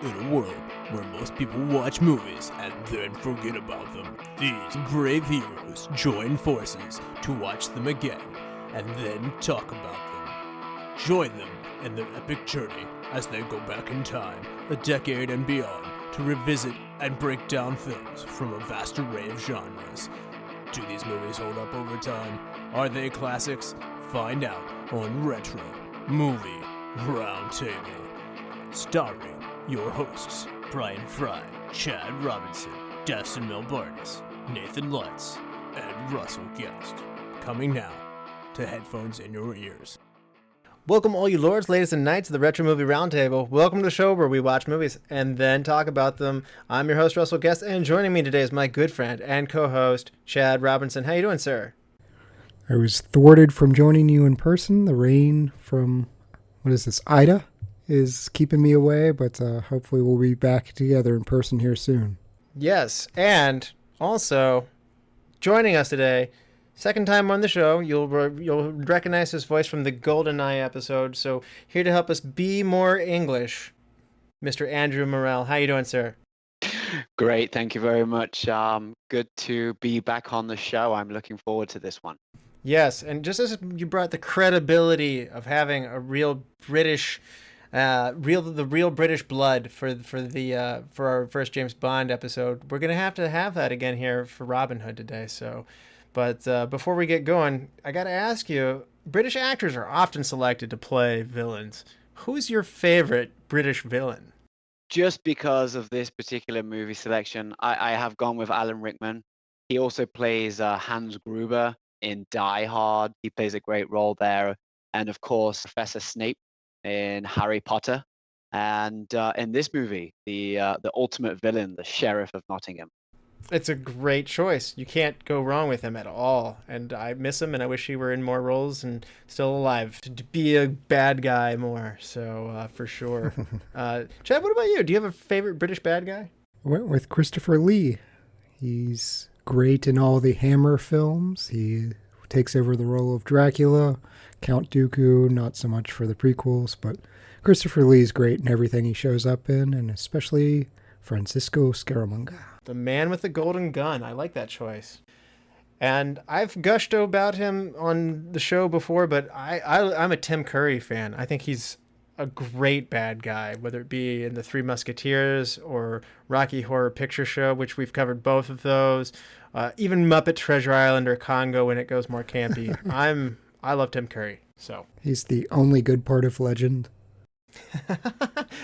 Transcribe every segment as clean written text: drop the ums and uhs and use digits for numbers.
In a world where most people watch movies and then forget about them, these brave heroes join forces to watch them again and then talk about them. Join them in their epic journey as they go back in time, a decade and beyond, to revisit and break down films from a vast array of genres. Do these movies hold up over time? Are they classics? Find out on Retro Movie Roundtable. Starring your hosts, Brian Fry, Chad Robinson, Dustin Melbartis, Nathan Lutz, and Russell Guest. Coming now to headphones in your ears. Welcome all you lords, ladies, and knights of the Retro Movie Roundtable. Welcome to the show where we watch movies and then talk about them. I'm your host, Russell Guest, and joining me today is my good friend and co-host, Chad Robinson. How you doing, sir? I was thwarted from joining you in person. The rain from, Ida is keeping me away, but hopefully we'll be back together in person here soon. Yes, and also joining us today, second time on the show, you'll recognize his voice from the GoldenEye episode. So here to help us be more English, Mr. Andrew Morell. How you doing, sir? Great, thank you very much. Good to be back on the show. I'm looking forward to this one. Yes, and just as you brought the credibility of having a real British, real British blood for our first James Bond episode, we're gonna have that again here for Robin Hood today. So. But before we get going, I got to ask you, British actors are often selected to play villains. Who's your favorite British villain? Just because of this particular movie selection, I have gone with Alan Rickman. He also plays Hans Gruber in Die Hard. He plays a great role there. And of course, Professor Snape in Harry Potter. And in this movie, the ultimate villain, the Sheriff of Nottingham. It's a great choice. You can't go wrong with him at all. And I miss him, and I wish he were in more roles and still alive to be a bad guy more. So, for sure. Chad, what about you? Do you have a favorite British bad guy? I went with Christopher Lee. He's great in all the Hammer films. He takes over the role of Dracula. Count Dooku, not so much for the prequels, but Christopher Lee's great in everything he shows up in, and especially Francisco Scaramanga. The man with the golden gun. I like that choice. And I've gushed about him on the show before, but I'm a Tim Curry fan. I think he's a great bad guy, whether it be in The Three Musketeers or Rocky Horror Picture Show, which we've covered both of those. Even Muppet Treasure Island or Congo when it goes more campy. I love Tim Curry. So he's the only good part of Legend.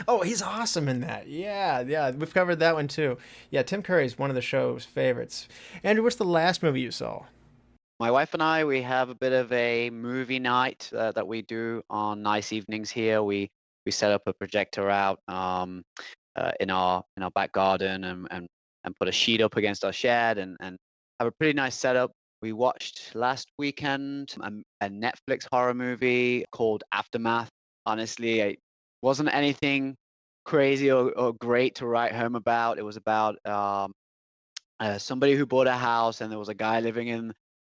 Oh, he's awesome in that. Yeah, we've covered that one too. Yeah, Tim Curry's one of the show's favorites. Andrew, what's the last movie you saw? My wife and I, we have a bit of a movie night that we do on nice evenings here. We set up a projector out in our back garden and put a sheet up against our shed and have a pretty nice setup. We watched last weekend a Netflix horror movie called Aftermath. Honestly, it wasn't anything crazy or great to write home about. It was about somebody who bought a house and there was a guy living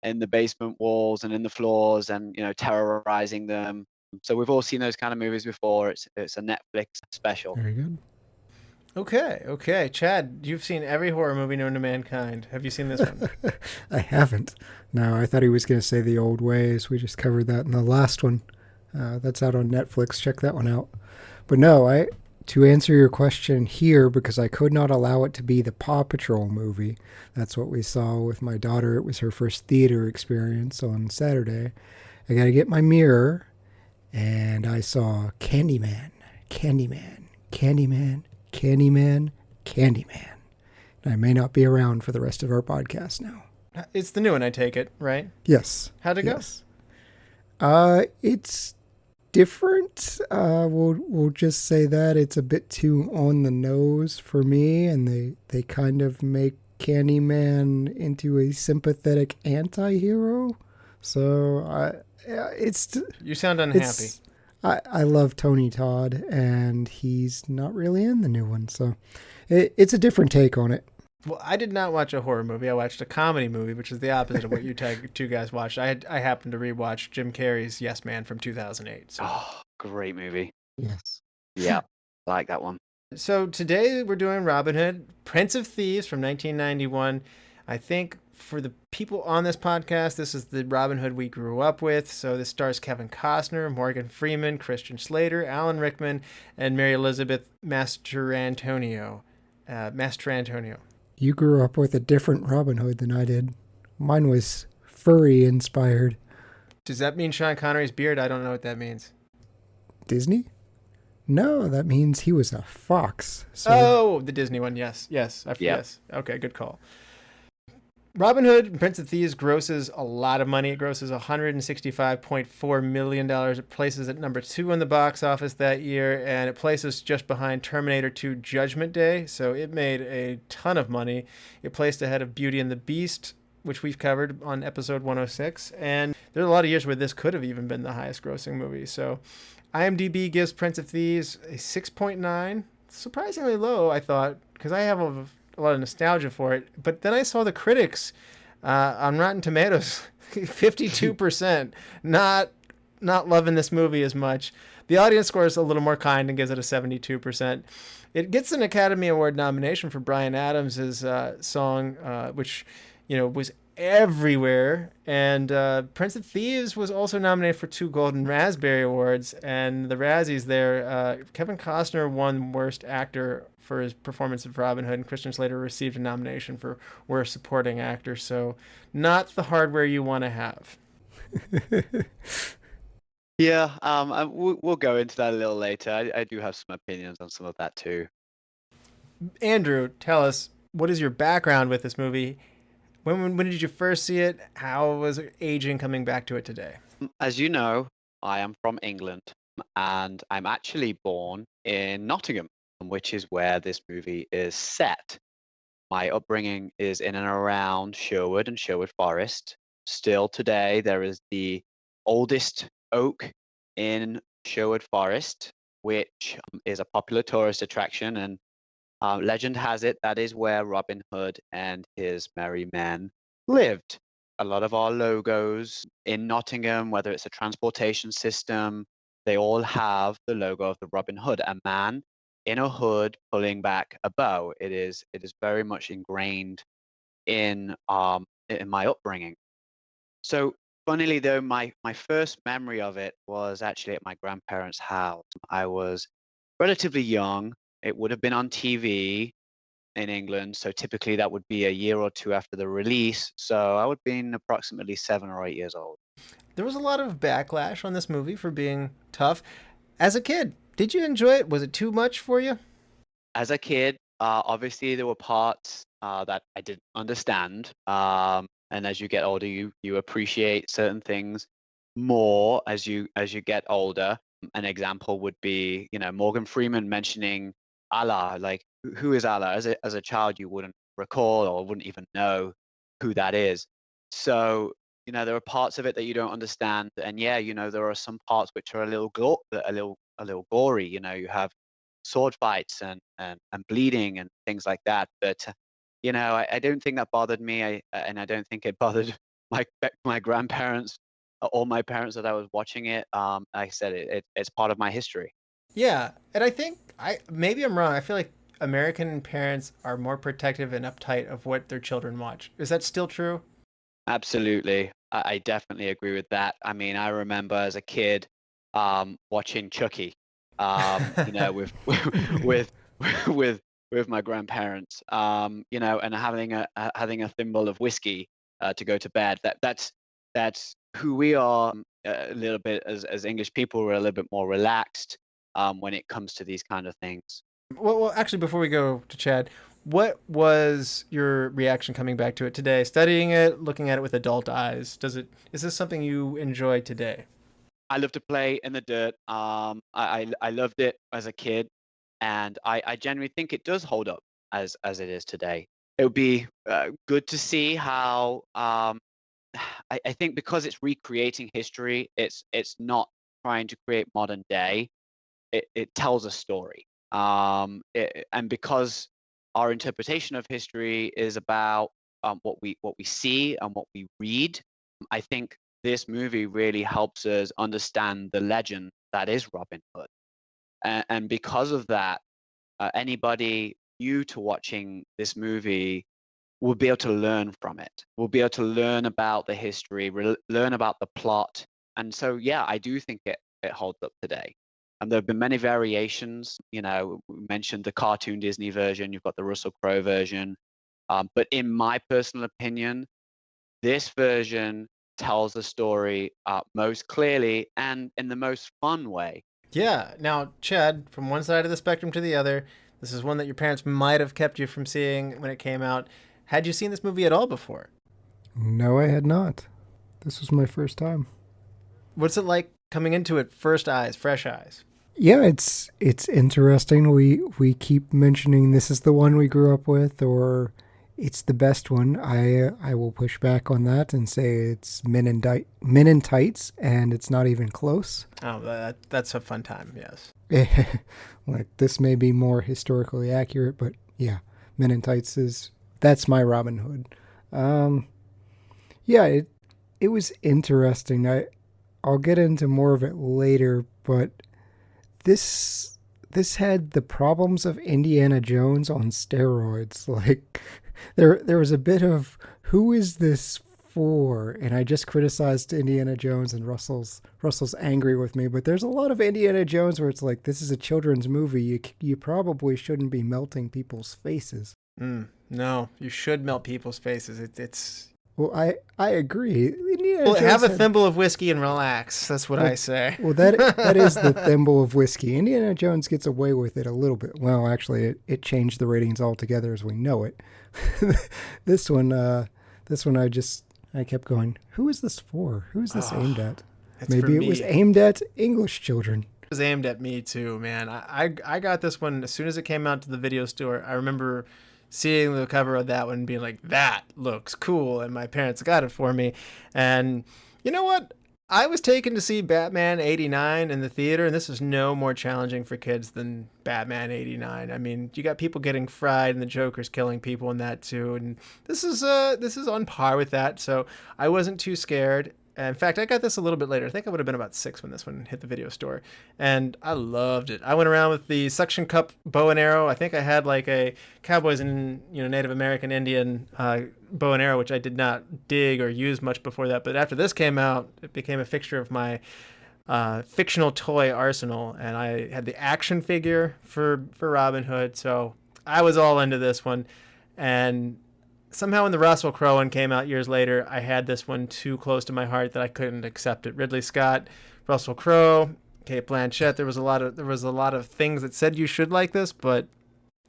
in the basement walls and in the floors and, terrorizing them. So we've all seen those kind of movies before. It's a Netflix special. Very good. Okay. Chad, you've seen every horror movie known to mankind. Have you seen this one? I haven't. No, I thought he was going to say The Old Ways. We just covered that in the last one. That's out on Netflix. Check that one out. But no, to answer your question here, because I could not allow it to be the Paw Patrol movie. That's what we saw with my daughter. It was her first theater experience on Saturday. I got to get my mirror, and I saw Candyman. And I may not be around for the rest of our podcast now. It's the new one, I take it, right? Yes. How'd it go? It's different. We'll just say that it's a bit too on the nose for me, and they kind of make Candyman into a sympathetic anti-hero. So you sound unhappy. I love Tony Todd, and he's not really in the new one, so it's a different take on it. Well, I did not watch a horror movie. I watched a comedy movie, which is the opposite of what you two guys watched. I happened to rewatch Jim Carrey's Yes Man from 2008. So. Oh, great movie. Yes. Yeah, I like that one. So today we're doing Robin Hood, Prince of Thieves from 1991. I think for the people on this podcast, this is the Robin Hood we grew up with. So this stars Kevin Costner, Morgan Freeman, Christian Slater, Alan Rickman, and Mary Elizabeth Mastrantonio. You grew up with a different Robin Hood than I did. Mine was furry inspired. Does that mean Sean Connery's beard? I don't know what that means. Disney? No, that means he was a fox. So Oh, the Disney one. Yes. Yes. Okay, good call. Robin Hood, Prince of Thieves grosses a lot of money. It grosses $165.4 million. It places at number 2 in the box office that year, and it places just behind Terminator 2 Judgment Day, so it made a ton of money. It placed ahead of Beauty and the Beast, which we've covered on episode 106, and there's a lot of years where this could have even been the highest grossing movie. So IMDb gives Prince of Thieves a 6.9. Surprisingly low, I thought, because I have a lot of nostalgia for it. But then I saw the critics on Rotten Tomatoes, 52%, not loving this movie as much. The audience score is a little more kind and gives it a 72%. It gets an Academy Award nomination for Bryan Adams' song, which was everywhere. And Prince of Thieves was also nominated for 2 Golden Raspberry Awards. And the Razzies there, Kevin Costner won Worst Actor for his performance of Robin Hood, and Christian Slater received a nomination for Worst Supporting Actor. So not the hardware you want to have. Yeah, we'll go into that a little later. I do have some opinions on some of that too. Andrew, tell us, what is your background with this movie? When did you first see it? How was it aging coming back to it today? As you know, I am from England, and I'm actually born in Nottingham, which is where this movie is set. My upbringing is in and around Sherwood and Sherwood Forest. Still today, there is the oldest oak in Sherwood Forest, which is a popular tourist attraction, and legend has it that is where Robin Hood and his merry men lived. A lot of our logos in Nottingham, whether it's a transportation system, they all have the logo of the Robin Hood, a man in a hood pulling back a bow. It is very much ingrained in my upbringing. So funnily though, my first memory of it was actually at my grandparents' house. I was relatively young. It would have been on TV in England, so typically that would be a year or two after the release. So I would have been approximately 7 or 8 years old. There was a lot of backlash on this movie for being tough. As a kid, did you enjoy it? Was it too much for you? As a kid, obviously there were parts that I didn't understand. And as you get older, you appreciate certain things more as you get older. An example would be, Morgan Freeman mentioning Allah. Like, who is Allah? As a child, you wouldn't recall or wouldn't even know who that is. So, there are parts of it that you don't understand, and there are some parts which are a little gory. You have sword fights and bleeding and things like that. But I don't think that bothered me. And I don't think it bothered my grandparents or my parents that I was watching it. Like I said, it's part of my history. Yeah, and I think maybe I'm wrong. I feel like American parents are more protective and uptight of what their children watch. Is that still true? Absolutely. I definitely agree with that. I mean, I remember as a kid watching Chucky, with with my grandparents, and having a thimble of whiskey to go to bed. That's who we are. A little bit as English people, we're a little bit more relaxed when it comes to these kind of things. Well, actually, before we go to Chad, what was your reaction coming back to it today? Studying it, looking at it with adult eyes. Is this something you enjoy today? I love to play in the dirt. I loved it as a kid, and I genuinely think it does hold up as it is today. It would be good to see how I think because it's recreating history, it's not trying to create modern day. It tells a story, and because our interpretation of history is about what we see and what we read, I think this movie really helps us understand the legend that is Robin Hood, and because of that, anybody new to watching this movie will be able to learn from it. We'll be able to learn about the history, learn about the plot. And so, yeah, I do think it holds up today. And there have been many variations. You know, we mentioned the cartoon Disney version. You've got the Russell Crowe version. But in my personal opinion, this version tells the story most clearly and in the most fun way. Yeah. Now, Chad, from one side of the spectrum to the other, this is one that your parents might have kept you from seeing when it came out. Had you seen this movie at all before? No, I had not. This was my first time. What's it like coming into it, first eyes, fresh eyes? Yeah, it's interesting. We keep mentioning this is the one we grew up with, or it's the best one. I will push back on that and say it's Men in Tights, and it's not even close. Oh, that's a fun time, yes. Like, this may be more historically accurate, but yeah, Men in Tights that's my Robin Hood. Yeah, it was interesting. I'll get into more of it later, but this had the problems of Indiana Jones on steroids. Like, there was a bit of, who is this for? And I just criticized Indiana Jones, and Russell's angry with me, but there's a lot of Indiana Jones where it's like, this is a children's movie. You probably shouldn't be melting people's faces. No, you should melt people's faces. It's Well, I agree. Well, have a thimble of whiskey and relax. That's what I say. Well, that is the thimble of whiskey. Indiana Jones gets away with it a little bit. Well, actually, it changed the ratings altogether as we know it. This one, I kept going, who is this for? Who is this aimed at? Maybe it was aimed at English children. It was aimed at me too, man. I got this one as soon as it came out to the video store. I remember seeing the cover of that one and being like, that looks cool, and my parents got it for me. And you know what? I was taken to see Batman 89 in the theater, and this is no more challenging for kids than Batman 89. I mean, you got people getting fried, and the Joker's killing people in that too, and this is on par with that. So I wasn't too scared. In fact, I got this a little bit later. I think I would have been about 6 when this one hit the video store. And I loved it. I went around with the suction cup bow and arrow. I think I had like a Cowboys and Native American Indian bow and arrow, which I did not dig or use much before that. But after this came out, it became a fixture of my fictional toy arsenal. And I had the action figure for Robin Hood. So I was all into this one. And somehow when the Russell Crowe one came out years later, I had this one too close to my heart that I couldn't accept it. Ridley Scott, Russell Crowe, Cate Blanchett. There was a lot of things that said you should like this, but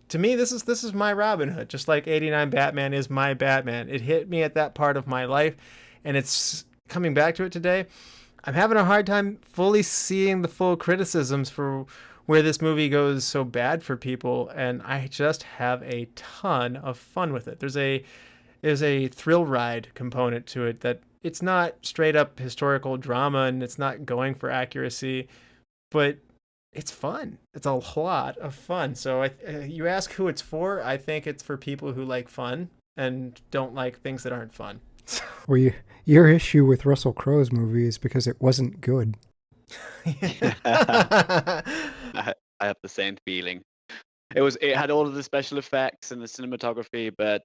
to me, this is my Robin Hood. Just like 89 Batman is my Batman. It hit me at that part of my life, and it's coming back to it today. I'm having a hard time fully seeing the full criticisms for where this movie goes so bad for people, and I just have a ton of fun with it. There's a thrill ride component to it, that it's not straight up historical drama and it's not going for accuracy, but it's fun. It's a lot of fun. So you ask who it's for, I think it's for people who like fun and don't like things that aren't fun. Well, your issue with Russell Crowe's movie is because it wasn't good. I have the same feeling. It had all of the special effects and the cinematography, but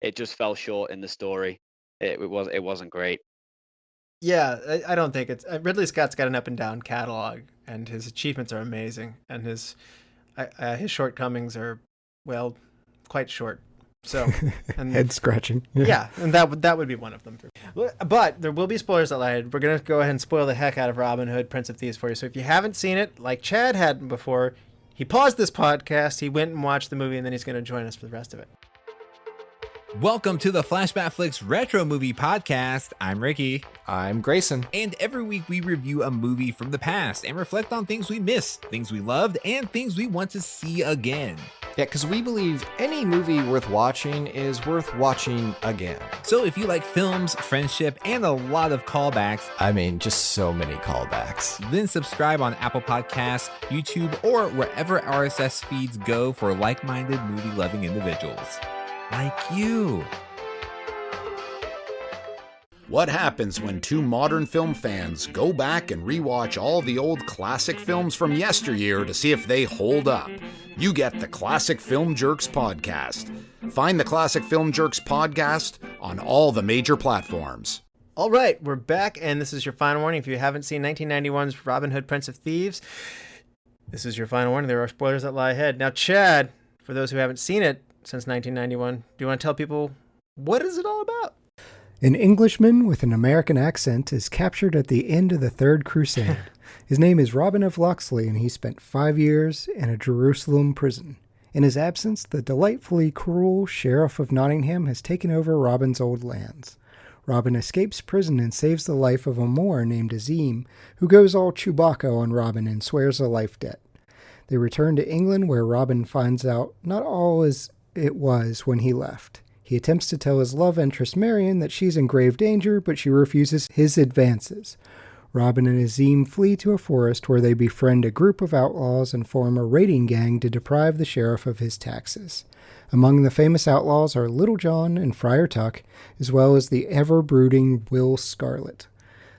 it just fell short in the story. It wasn't great. Yeah, I don't think it's Ridley Scott's got an up and down catalog, and his achievements are amazing, and his shortcomings are, well, quite short. So, and head scratching. Yeah, and that would be one of them. But there will be spoilers ahead. We're gonna go ahead and spoil the heck out of Robin Hood, Prince of Thieves for you. So if you haven't seen it, like Chad hadn't before, he paused this podcast, he went and watched the movie, and then he's gonna join us for the rest of it. Welcome to the Flashback Flicks Retro Movie Podcast. I'm Ricky. I'm Grayson. And every week we review a movie from the past and reflect on things we missed, things we loved, and things we want to see again. Yeah, because we believe any movie worth watching is worth watching again. So if you like films, friendship, and a lot of callbacks, I mean, just so many callbacks, then subscribe on Apple Podcasts, YouTube, or wherever RSS feeds go for like-minded movie-loving individuals. Like you. What happens when two modern film fans go back and rewatch all the old classic films from yesteryear to see if they hold up? You get the Classic Film Jerks podcast. Find the Classic Film Jerks podcast on all the major platforms. All right, we're back, and this is your final warning. If you haven't seen 1991's Robin Hood, Prince of Thieves, this is your final warning. There are spoilers that lie ahead. Now, Chad, for those who haven't seen it since 1991, do you want to tell people what is it all about? An Englishman with an American accent is captured at the end of the Third Crusade. His name is Robin of Locksley, and he spent 5 years in a Jerusalem prison. In his absence, the delightfully cruel Sheriff of Nottingham has taken over Robin's old lands. Robin escapes prison and saves the life of a Moor named Azim, who goes all Chewbacca on Robin and swears a life debt. They return to England, where Robin finds out not all as it was when he left. He attempts to tell his love interest Marion that she's in grave danger, but she refuses his advances. Robin and Azim flee to a forest where they befriend a group of outlaws and form a raiding gang to deprive the sheriff of his taxes. Among the famous outlaws are Little John and Friar Tuck, as well as the ever-brooding Will Scarlett.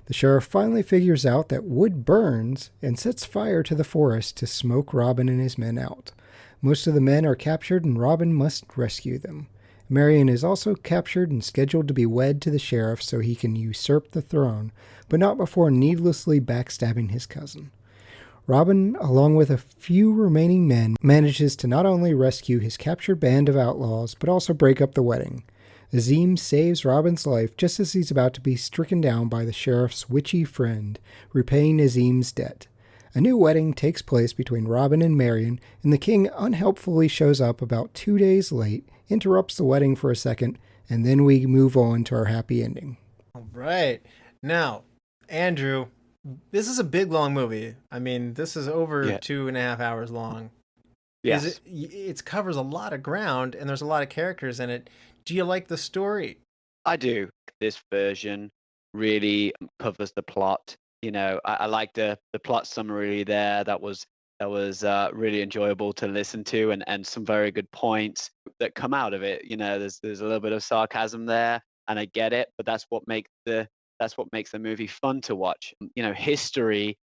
The sheriff finally figures out that wood burns and sets fire to the forest to smoke Robin and his men out. Most of the men are captured and Robin must rescue them. Marion is also captured and scheduled to be wed to the sheriff so he can usurp the throne, but not before needlessly backstabbing his cousin. Robin, along with a few remaining men, manages to not only rescue his captured band of outlaws, but also break up the wedding. Azim saves Robin's life just as he's about to be stricken down by the sheriff's witchy friend, repaying Azim's debt. A new wedding takes place between Robin and Marion, and the king unhelpfully shows up about 2 days late, interrupts the wedding for a second, and then we move on to our happy ending. All right. Now, Andrew, this is a big, long movie. I mean, this is over 2.5 hours long. Yes. It covers a lot of ground, and there's a lot of characters in it. Do you like the story? I do. This version really covers the plot. You know, I like the plot summary there. That was really enjoyable to listen to, and some very good points that come out of it. You know, there's a little bit of sarcasm there, and I get it, but that's what makes the movie fun to watch. You know, history,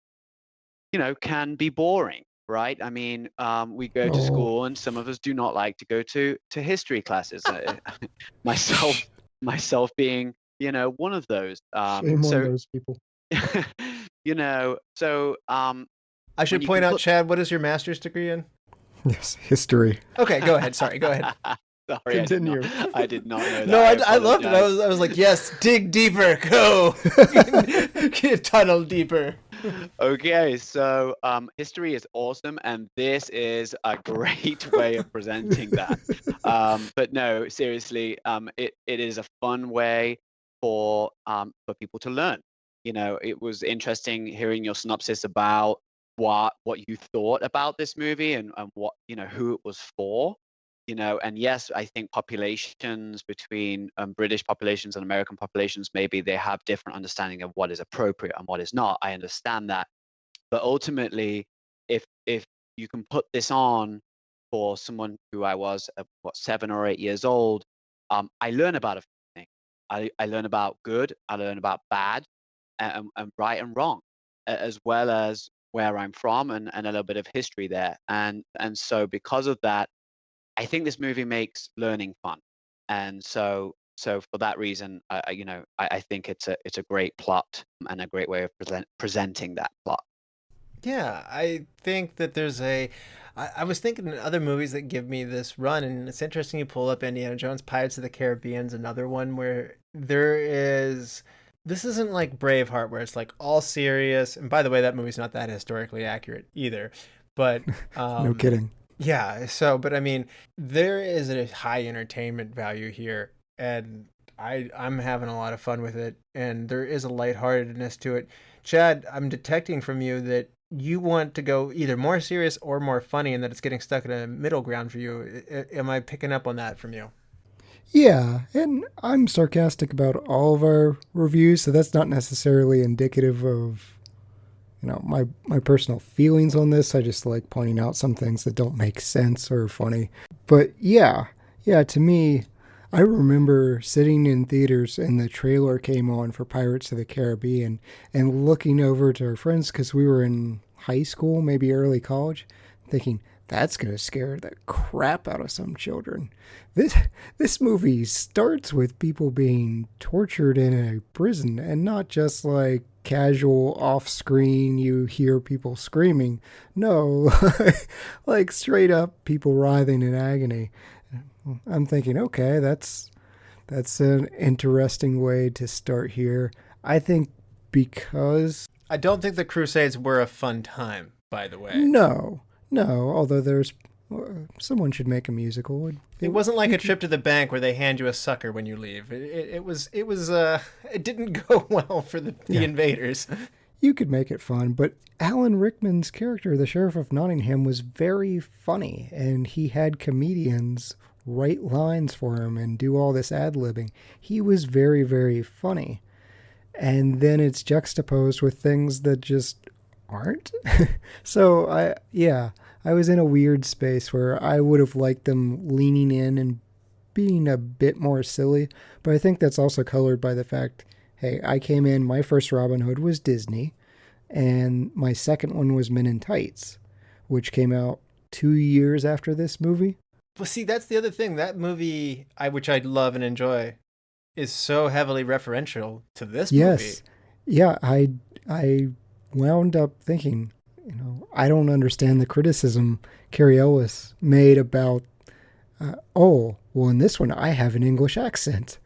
you know, can be boring, right? I mean, we go to school, and some of us do not like to go to history classes. myself being, you know, one of those. Shame on those people. You know, so I should point out, Chad, what is your master's degree in? Yes, history. Okay, go ahead. Sorry, go ahead. Sorry, continue. I did not know that. No, I loved it. I was like, yes, dig deeper, go. Tunnel deeper. Okay, so history is awesome, and this is a great way of presenting that. But no, seriously, it is a fun way for people to learn. You know, it was interesting hearing your synopsis about what you thought about this movie and what, you know, who it was for. You know, and yes, I think populations between British populations and American populations, maybe they have different understanding of what is appropriate and what is not. I understand that. But ultimately, if you can put this on for someone who I was, 7 or 8 years old, I learn about a few things. I learn about good, I learn about bad, and right and wrong, as well as where I'm from and a little bit of history there. And so because of that, I think this movie makes learning fun, and so for that reason, I think it's a great plot and a great way of presenting that plot. Yeah, I think that I was thinking in other movies that give me this run, and it's interesting you pull up Indiana Jones. Pirates of the Caribbean's another one where this isn't like Braveheart where it's like all serious. And by the way, that movie's not that historically accurate either. But no kidding. Yeah. But I mean, there is a high entertainment value here, and I'm having a lot of fun with it, and there is a lightheartedness to it. Chad, I'm detecting from you that you want to go either more serious or more funny, and that it's getting stuck in a middle ground for you. Am I picking up on that from you? Yeah, and I'm sarcastic about all of our reviews, so that's not necessarily indicative of, my personal feelings on this. I just like pointing out some things that don't make sense or funny. But yeah, to me, I remember sitting in theaters and the trailer came on for Pirates of the Caribbean and looking over to our friends because we were in high school, maybe early college, thinking, that's going to scare the crap out of some children. This movie starts with people being tortured in a prison and not just like casual off-screen, you hear people screaming. No, like straight up people writhing in agony. I'm thinking, okay, that's an interesting way to start here. I think because... I don't think the Crusades were a fun time, by the way. No, although there's... someone should make a musical. It wasn't like a trip to the bank where they hand you a sucker when you leave. It didn't go well for the invaders. You could make it fun, but Alan Rickman's character, the Sheriff of Nottingham, was very funny, and he had comedians write lines for him and do all this ad-libbing. He was very, very funny. And then it's juxtaposed with things that just aren't. So, I was in a weird space where I would have liked them leaning in and being a bit more silly, but I think that's also colored by the fact, hey, I came in, my first Robin Hood was Disney, and my second one was Men in Tights, which came out 2 years after this movie. Well, see, that's the other thing. That movie, which I love and enjoy, is so heavily referential to this movie. Yes. Yeah, I wound up thinking, I don't understand the criticism Carrie Ellis made about, in this one, I have an English accent.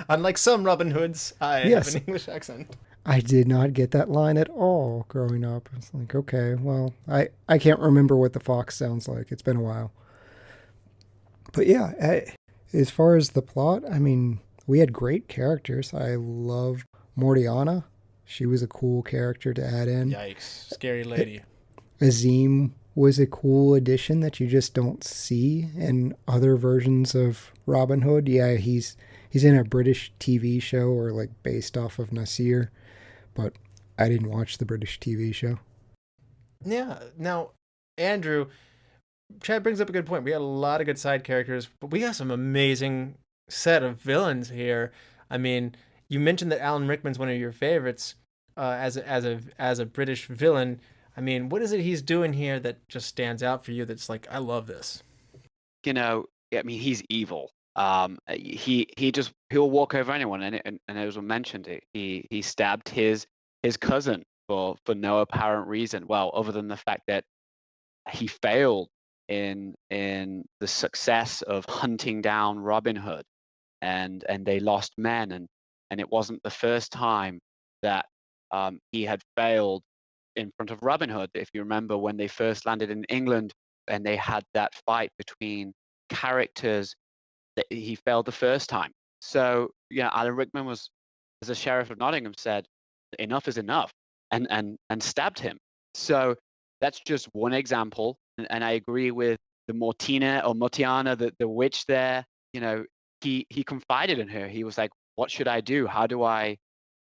Unlike some Robin Hoods, I have an English accent. I did not get that line at all growing up. It's like, okay, well, I can't remember what the fox sounds like. It's been a while. But yeah, as far as the plot, I mean, we had great characters. I loved Mortiana. She was a cool character to add in. Yikes. Scary lady. Azim was a cool addition that you just don't see in other versions of Robin Hood. Yeah, he's in a British TV show or like based off of Nasir, but I didn't watch the British TV show. Yeah. Now, Andrew, Chad brings up a good point. We had a lot of good side characters, but we got some amazing set of villains here. I mean, you mentioned that Alan Rickman's one of your favorites as a British villain. I mean, what is it he's doing here that just stands out for you? That's like, I love this. He's evil. He'll walk over anyone, and as we mentioned, he stabbed his cousin for no apparent reason. Well, other than the fact that he failed in the success of hunting down Robin Hood, and they lost men, and it wasn't the first time that he had failed in front of Robin Hood. If you remember when they first landed in England and they had that fight between characters, that he failed the first time. So Alan Rickman was, as the Sheriff of Nottingham said, enough is enough, and stabbed him. So that's just one example, and I agree with the Mortiana, the witch there. He confided in her. He was like, what should I do? How do I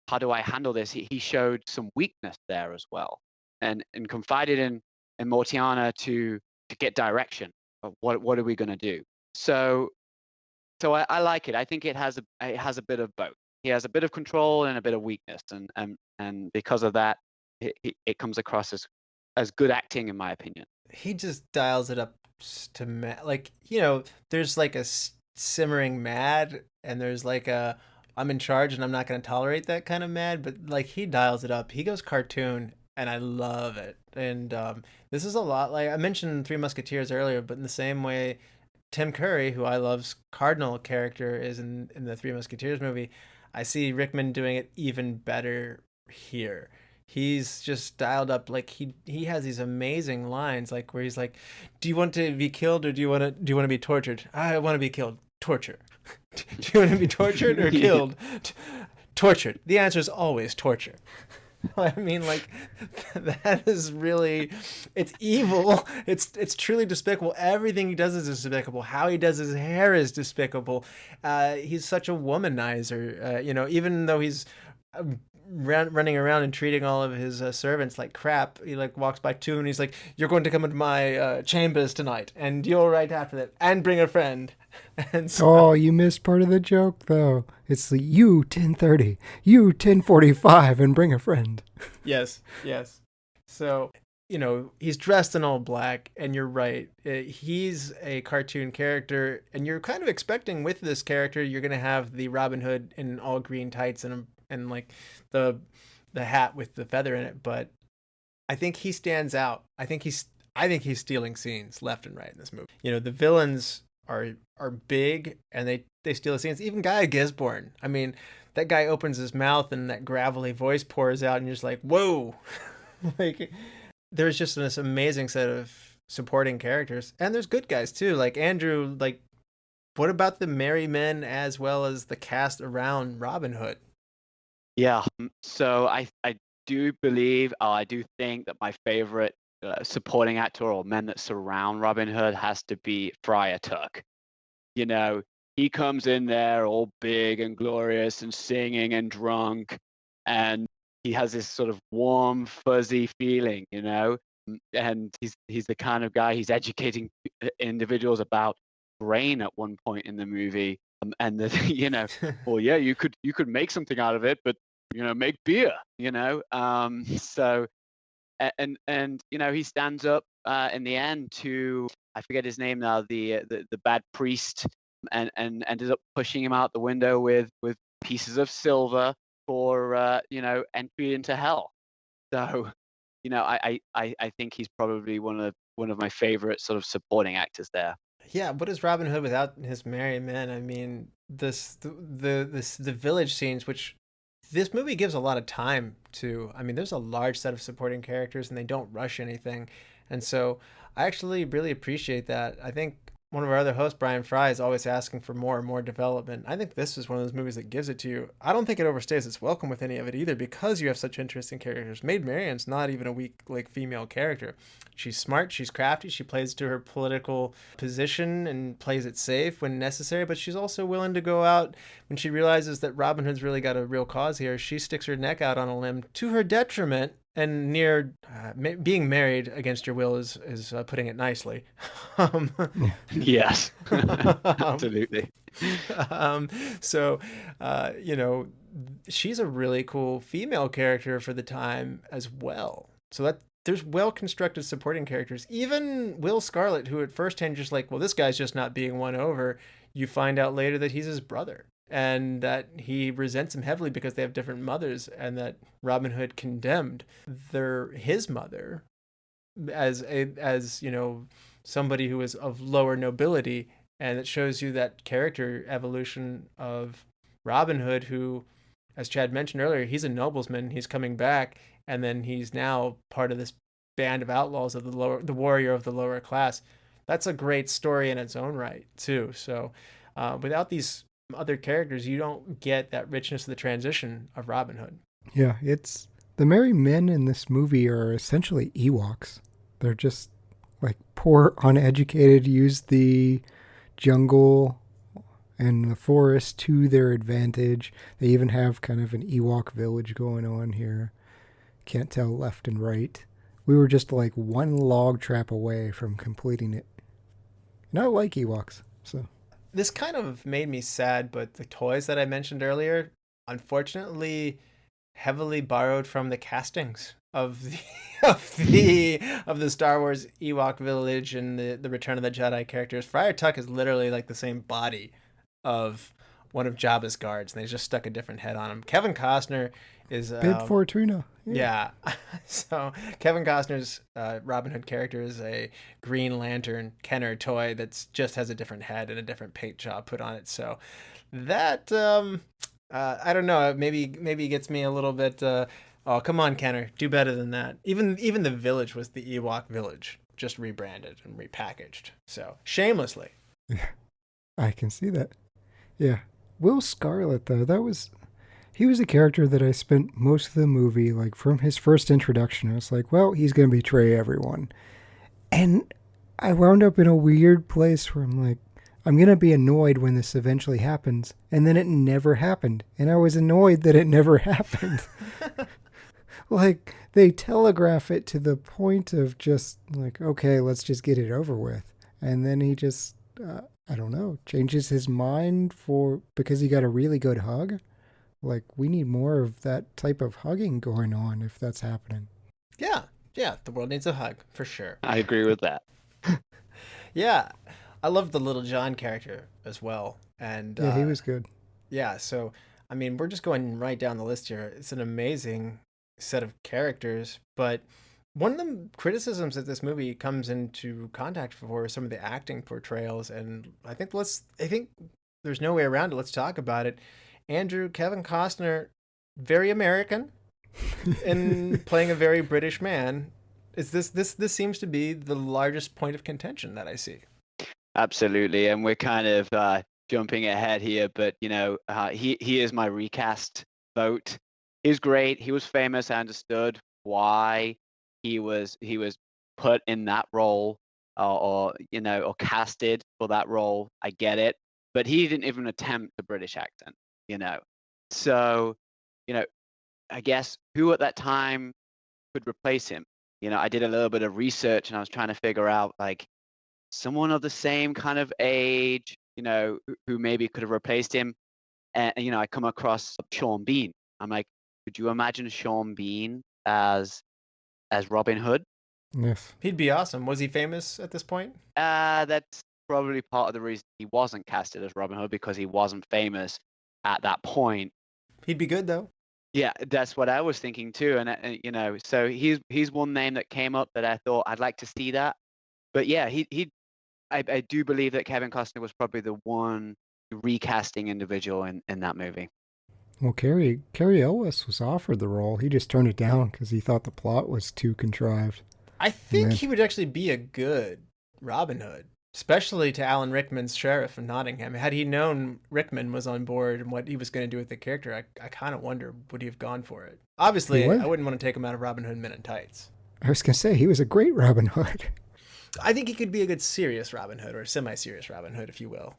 handle this? He showed some weakness there as well, and confided in Mortiana to get direction of what are we going to do. So I like it. I think it has a bit of both. He has a bit of control and a bit of weakness, and because of that, it comes across as good acting, in my opinion. He just dials it up to there's like a simmering mad, and there's like a I'm in charge and I'm not going to tolerate that kind of mad, but like he dials it up. He goes cartoon, and I love it. And this is a lot like I mentioned Three Musketeers earlier, but in the same way Tim Curry, who I love's Cardinal character, is in the Three Musketeers movie, I see Rickman doing it even better here. He's just dialed up. Like he has these amazing lines, like where he's like, "Do you want to be killed or do you want to be tortured?" "I want to be killed." "Torture." "Do you want to be tortured or killed?" "Tortured." The answer is always torture. I mean, like, that is really, it's evil. It's truly despicable. Everything he does is despicable. How he does his hair is despicable. He's such a womanizer. Even though he's running around and treating all of his servants like crap. He like walks by two and he's like, "You're going to come into my chambers tonight, and you'll right after that, and bring a friend." And so, Oh, you missed part of the joke, though. It's the you 10:30, you 10:45, and bring a friend. yes. So, he's dressed in all black, and you're right. He's a cartoon character, and you're kind of expecting with this character, you're going to have the Robin Hood in all green tights and like the hat with the feather in it. But I think he stands out. I think he's stealing scenes left and right in this movie. The villains are big, and they steal the scenes. Even Guy Gisborne. I mean, that guy opens his mouth and that gravelly voice pours out, and you're just like, whoa. Like, there's just this amazing set of supporting characters, and there's good guys too. Like Andrew, like, what about the merry men as well as the cast around Robin Hood? Yeah, so I do think that my favorite supporting actor or men that surround Robin Hood has to be Friar Tuck. He comes in there all big and glorious and singing and drunk, and he has this sort of warm, fuzzy feeling, and he's the kind of guy, he's educating individuals about grain at one point in the movie, and well, yeah, you could make something out of it, but make beer, so and he stands up in the end to, I forget his name now, the bad priest, and ended up pushing him out the window with pieces of silver for entry into hell. So I think he's probably one of my favorite sort of supporting actors there. Yeah, what is Robin Hood without his merry men? I mean, the village scenes, which this movie gives a lot of time to. I mean, there's a large set of supporting characters, and they don't rush anything, and so I actually really appreciate that. I think one of our other hosts, Brian Fry, is always asking for more and more development. I think this is one of those movies that gives it to you. I don't think it overstays its welcome with any of it either, because you have such interesting characters. Maid Marian's not even a weak female character. She's smart, she's crafty, she plays to her political position and plays it safe when necessary, but she's also willing to go out when she realizes that Robin Hood's really got a real cause here. She sticks her neck out on a limb to her detriment, and near being married against your will is putting it nicely. Yes, absolutely. So, she's a really cool female character for the time as well. So that there's well-constructed supporting characters. Even Will Scarlett, who at first hand just like, well, this guy's just not being won over. You find out later that he's his brother, and that he resents him heavily because they have different mothers, and that Robin Hood condemned his mother as somebody who was of lower nobility. And it shows you that character evolution of Robin Hood, who, as Chad mentioned earlier, he's a noblesman. He's coming back, and then he's now part of this band of outlaws of the warrior of the lower class. That's a great story in its own right too. So without these other characters, you don't get that richness of the transition of Robin Hood. Yeah, it's the merry men in this movie are essentially Ewoks. They're just like poor, uneducated, use the jungle and the forest to their advantage. They even have kind of an Ewok village going on here. Can't tell left and right. We were just like one log trap away from completing it. And I like Ewoks, so. This kind of made me sad, but the toys that I mentioned earlier, unfortunately, heavily borrowed from the castings of the Star Wars Ewok village and the Return of the Jedi characters. Friar Tuck is literally like the same body of one of Jabba's guards, and they just stuck a different head on him. Kevin Costner is Bib Fortuna. Yeah. So Kevin Costner's Robin Hood character is a Green Lantern Kenner toy that just has a different head and a different paint job put on it. So that I don't know. Maybe gets me a little bit. Oh, come on, Kenner, do better than that. Even the village was the Ewok village, just rebranded and repackaged. So shamelessly. I can see that. Yeah. Will Scarlett, though, he was a character that I spent most of the movie, like from his first introduction, I was like, well, he's going to betray everyone. And I wound up in a weird place where I'm like, I'm going to be annoyed when this eventually happens. And then it never happened. And I was annoyed that it never happened. Like, they telegraph it to the point of just like, okay, let's just get it over with. And then he just, I don't know, changes his mind because he got a really good hug. Like, we need more of that type of hugging going on if that's happening. Yeah, the world needs a hug, for sure. I agree with that. Yeah, I loved the Little John character as well. And Yeah, he was good. Yeah, so, I mean, we're just going right down the list here. It's an amazing set of characters, but one of the criticisms that this movie comes into contact for is some of the acting portrayals, and I think there's no way around it. Let's talk about it. Andrew, Kevin Costner, very American, and playing a very British man. This seems to be the largest point of contention that I see. Absolutely, and we're kind of jumping ahead here, but he is my recast vote. He was great. He was famous. I understood why he was put in that role, or casted for that role. I get it, but he didn't even attempt the British accent. So, I guess who at that time could replace him? I did a little bit of research and I was trying to figure out like someone of the same kind of age, who maybe could have replaced him. And, I come across Sean Bean. I'm like, could you imagine Sean Bean as Robin Hood? Yes. He'd be awesome. Was he famous at this point? That's probably part of the reason he wasn't casted as Robin Hood, because he wasn't famous at that point. He'd be good though. Yeah, that's what I was thinking too. And so he's one name that came up that I thought I'd like to see that. But yeah, I do believe that Kevin Costner was probably the one recasting individual in that movie. Well, Cary Elwes was offered the role. He just turned it down because he thought the plot was too contrived. I think he would actually be a good Robin Hood, especially to Alan Rickman's sheriff in Nottingham. Had he known Rickman was on board and what he was going to do with the character, I kind of wonder, would he have gone for it? Obviously, I wouldn't want to take him out of Robin Hood Men in Tights. I was going to say, he was a great Robin Hood. I think he could be a good serious Robin Hood, or semi-serious Robin Hood, if you will.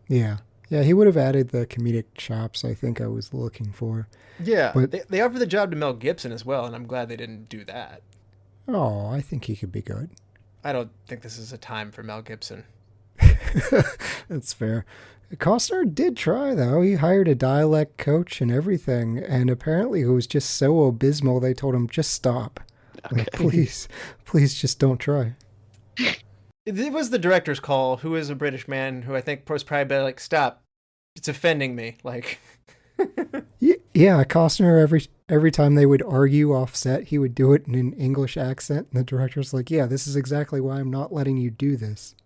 Yeah. Yeah, he would have added the comedic chops I think I was looking for. Yeah, but they offered the job to Mel Gibson as well, and I'm glad they didn't do that. Oh, I think he could be good. I don't think this is a time for Mel Gibson. That's fair. Costner did try, though. He hired a dialect coach and everything, and apparently it was just so abysmal they told him, just stop. Okay. Like, please just don't try. It was the director's call, who is a British man, who I think was probably like, stop, it's offending me. Like, yeah, Costner, every time they would argue off set, he would do it in an English accent, and the director's like, yeah, this is exactly why I'm not letting you do this.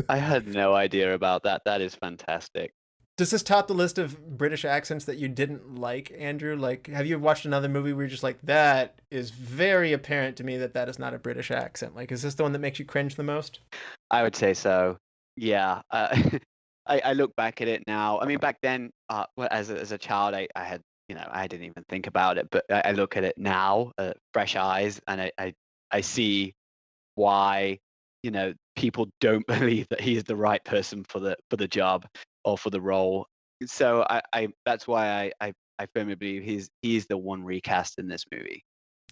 I had no idea about that. That is fantastic. Does this top the list of British accents that you didn't like, Andrew? Like, have you watched another movie where you're just like, that is very apparent to me that is not a British accent? Like, is this the one that makes you cringe the most? I would say so. Yeah. I look back at it now. I mean, back then, as a child, I had, I didn't even think about it, but I look at it now, fresh eyes, and I see why, people don't believe that he is the right person for the job or for the role. So I that's why I firmly believe he's the one recast in this movie.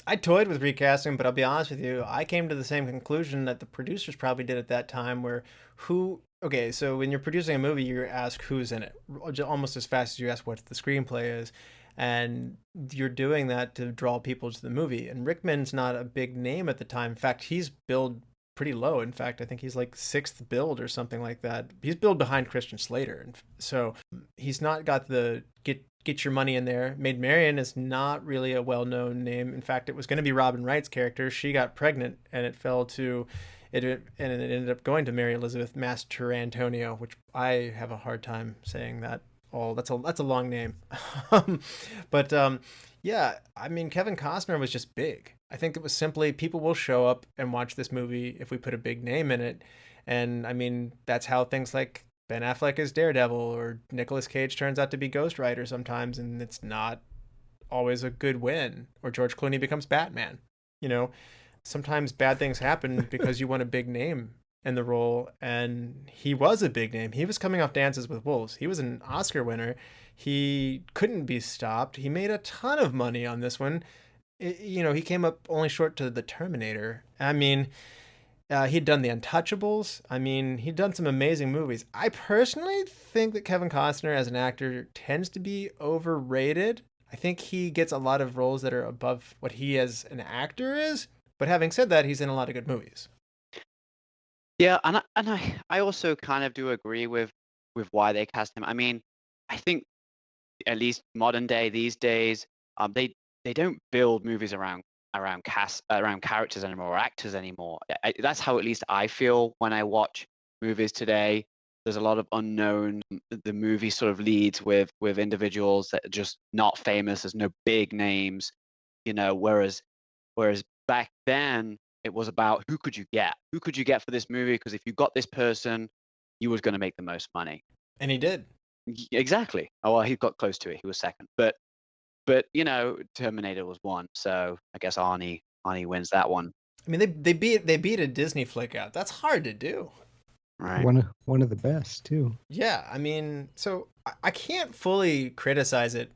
I toyed with recasting, but I'll be honest with you, I came to the same conclusion that the producers probably did at that time, where okay, so when you're producing a movie, you ask who's in it, almost as fast as you ask what the screenplay is. And you're doing that to draw people to the movie. And Rickman's not a big name at the time. In fact, he's billed pretty low. In fact, I think he's like 6th build or something like that. He's billed behind Christian Slater. And so he's not got the get your money in there. Maid Marian is not really a well-known name. In fact, it was going to be Robin Wright's character. She got pregnant and it ended up going to Mary Elizabeth Mastrantonio, which I have a hard time saying that. Oh, that's a long name. But yeah, I mean, Kevin Costner was just big. I think it was simply people will show up and watch this movie if we put a big name in it. And I mean, that's how things like Ben Affleck is Daredevil or Nicolas Cage turns out to be Ghost Rider sometimes, and it's not always a good win. Or George Clooney becomes Batman. Sometimes bad things happen because you want a big name in the role, and he was a big name. He was coming off Dances with Wolves. He was an Oscar winner. He couldn't be stopped. He made a ton of money on this one. He came up only short to The Terminator. I mean, he'd done The Untouchables. I mean, he'd done some amazing movies. I personally think that Kevin Costner as an actor tends to be overrated. I think he gets a lot of roles that are above what he as an actor is. But having said that, he's in a lot of good movies. Yeah, and I also kind of do agree with why they cast him. I mean, I think at least modern day these days, they don't build movies around characters anymore or actors anymore. That's how at least I feel when I watch movies today. There's a lot of unknown. The movie sort of leads with individuals that are just not famous. There's no big names, whereas back then it was about who could you get for this movie, because if you got this person, you was going to make the most money. And he did. Exactly. Oh, well, he got close to it. He was second. But Terminator was one. So I guess Arnie wins that one. I mean, they beat a Disney flick out. That's hard to do. Right. One of the best too. Yeah, I mean, so I can't fully criticize it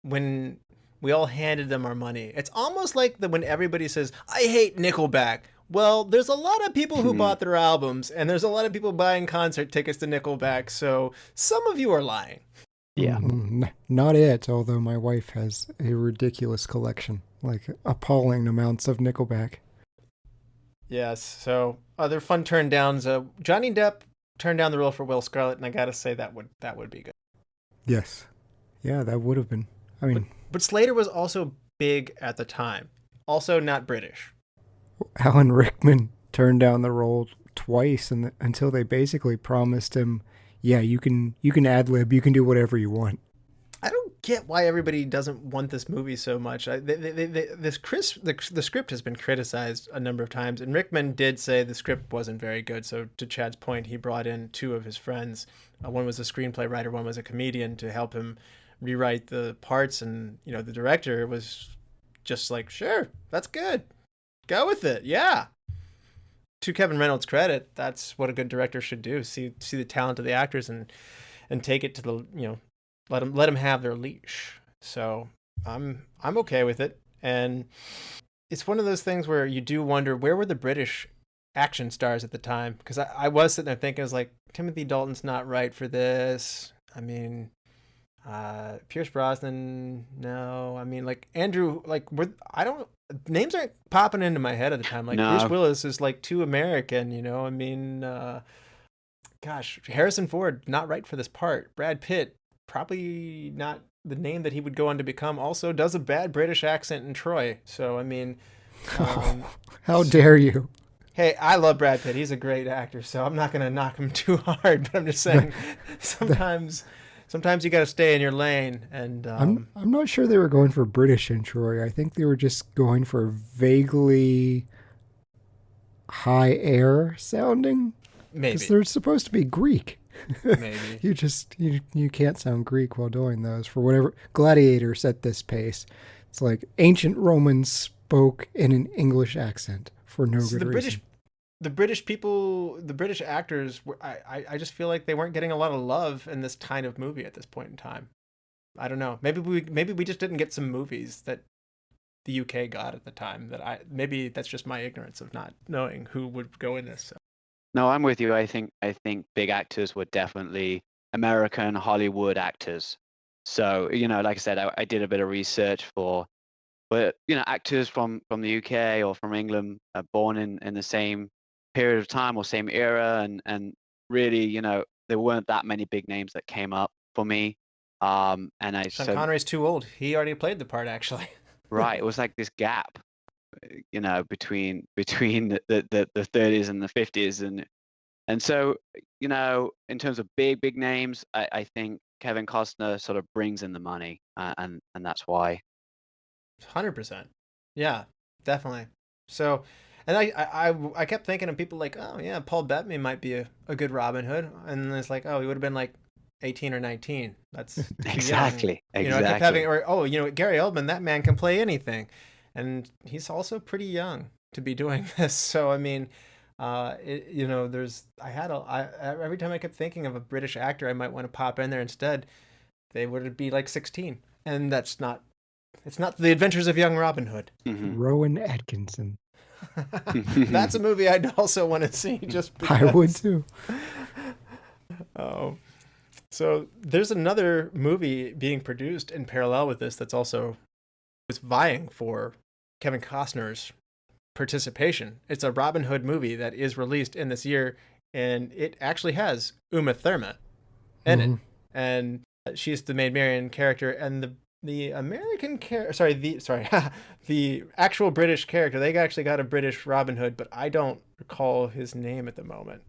when we all handed them our money. It's almost like when everybody says, I hate Nickelback. Well, there's a lot of people who bought their albums, and there's a lot of people buying concert tickets to Nickelback, so some of you are lying. Yeah. Not it, although my wife has a ridiculous collection, like appalling amounts of Nickelback. Yes, so other fun turn downs. Johnny Depp turned down the role for Will Scarlett, and I gotta say that would be good. Yes. Yeah, that would have been. I mean... But Slater was also big at the time. Also not British. Alan Rickman turned down the role twice until they basically promised him, yeah, you can ad-lib, you can do whatever you want. I don't get why everybody doesn't want this movie so much. The script has been criticized a number of times, and Rickman did say the script wasn't very good. So to Chad's point, he brought in two of his friends. One was a screenplay writer, one was a comedian, to help him rewrite the parts. And the director was just like, sure, that's good, go with it, yeah. To Kevin Reynolds' credit, that's what a good director should do: see the talent of the actors and take it to the let them have their leash. So I'm okay with it. And it's one of those things where you do wonder, where were the British action stars at the time? Because I was sitting there thinking, I was like, Timothy Dalton's not right for this. I mean, Pierce Brosnan, no. I mean, like Andrew, like names aren't popping into my head at the time. Like no. Bruce Willis is like too American, I mean, gosh, Harrison Ford, not right for this part. Brad Pitt, probably not the name that he would go on to become. Also does a bad British accent in Troy. So, I mean... how dare you? Hey, I love Brad Pitt. He's a great actor, so I'm not going to knock him too hard. But I'm just saying, sometimes you got to stay in your lane. And I'm not sure they were going for British in Troy. I think they were just going for vaguely high air sounding. Maybe. Because they're supposed to be Greek. Maybe. you can't sound Greek while doing those. For whatever, Gladiator set this pace. It's like ancient Romans spoke in an English accent for no good reason. The British people, the British actors, I just feel like they weren't getting a lot of love in this kind of movie at this point in time. I don't know. Maybe we just didn't get some movies that the UK got at the time. Maybe that's just my ignorance of not knowing who would go in this. So. No, I'm with you. I think big actors were definitely American Hollywood actors. So, like I said, I did a bit of research for actors from the UK or from England, born in the same period of time or same era, and really, there weren't that many big names that came up for me. Sean Connery's too old. He already played the part, actually. Right. It was like this gap. Between the 30s and the 50s, and so in terms of big names, I think Kevin Costner sort of brings in the money, and that's why. 100%, yeah, definitely. So, and I kept thinking of people like, oh yeah, Paul Bettany might be a good Robin Hood, and it's like, oh, he would have been like 18 or 19. That's exactly. I kept having, Gary Oldman, that man can play anything. And he's also pretty young to be doing this. So, I mean, Every time I kept thinking of a British actor I might want to pop in there instead, they would be like 16, and it's not The Adventures of Young Robin Hood. Rowan Atkinson. That's a movie I'd also want to see. Just because. I would too. Oh, so there's another movie being produced in parallel with this that's also was vying for Kevin Costner's participation. It's a Robin Hood movie that is released in this year, and it actually has Uma Thurman in it, and she's the Maid Marian character, and the American the actual British character. They actually got a British Robin Hood, but I don't recall his name at the moment.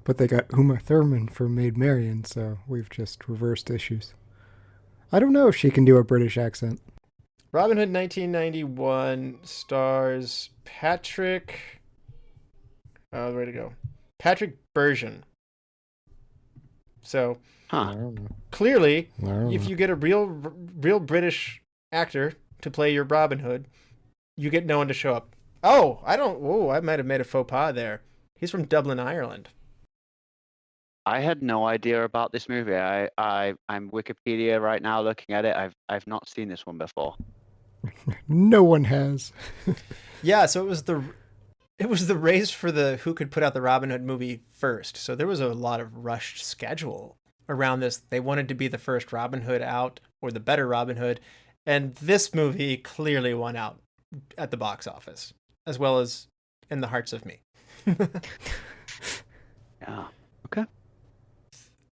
But they got Uma Thurman for Maid Marian, so we've just reversed issues. I don't know if she can do a British accent. Robin Hood 1991 stars Patrick... where to go? Patrick Bergeon. So, clearly, if you get a real British actor to play your Robin Hood, you get no one to show up. I might have made a faux pas there. He's from Dublin, Ireland. I had no idea about this movie. I'm Wikipedia right now looking at it. I've not seen this one before. No one has. Yeah, so it was the race for the who could put out the Robin Hood movie first. So there was a lot of rushed schedule around this. They wanted to be the first Robin Hood out, or the better Robin Hood, and this movie clearly won out at the box office, as well as in the hearts of me. Yeah. Okay.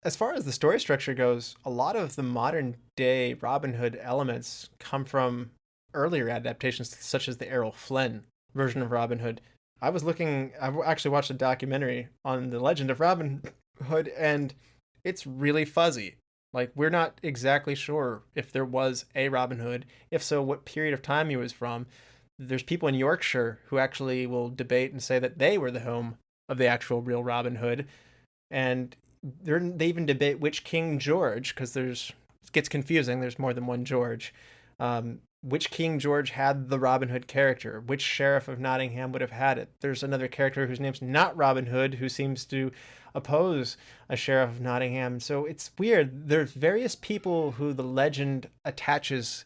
As far as the story structure goes, a lot of the modern day Robin Hood elements come from earlier adaptations, such as the Errol Flynn version of Robin Hood. I actually watched a documentary on the legend of Robin Hood, and it's really fuzzy. Like, we're not exactly sure if there was a Robin Hood. If so, what period of time he was from. There's people in Yorkshire who actually will debate and say that they were the home of the actual real Robin Hood. And they even debate which King George, because it gets confusing. There's more than one George. Which King George had the Robin Hood character? Which Sheriff of Nottingham would have had it? There's another character whose name's not Robin Hood who seems to oppose a Sheriff of Nottingham. So it's weird. There's various people who the legend attaches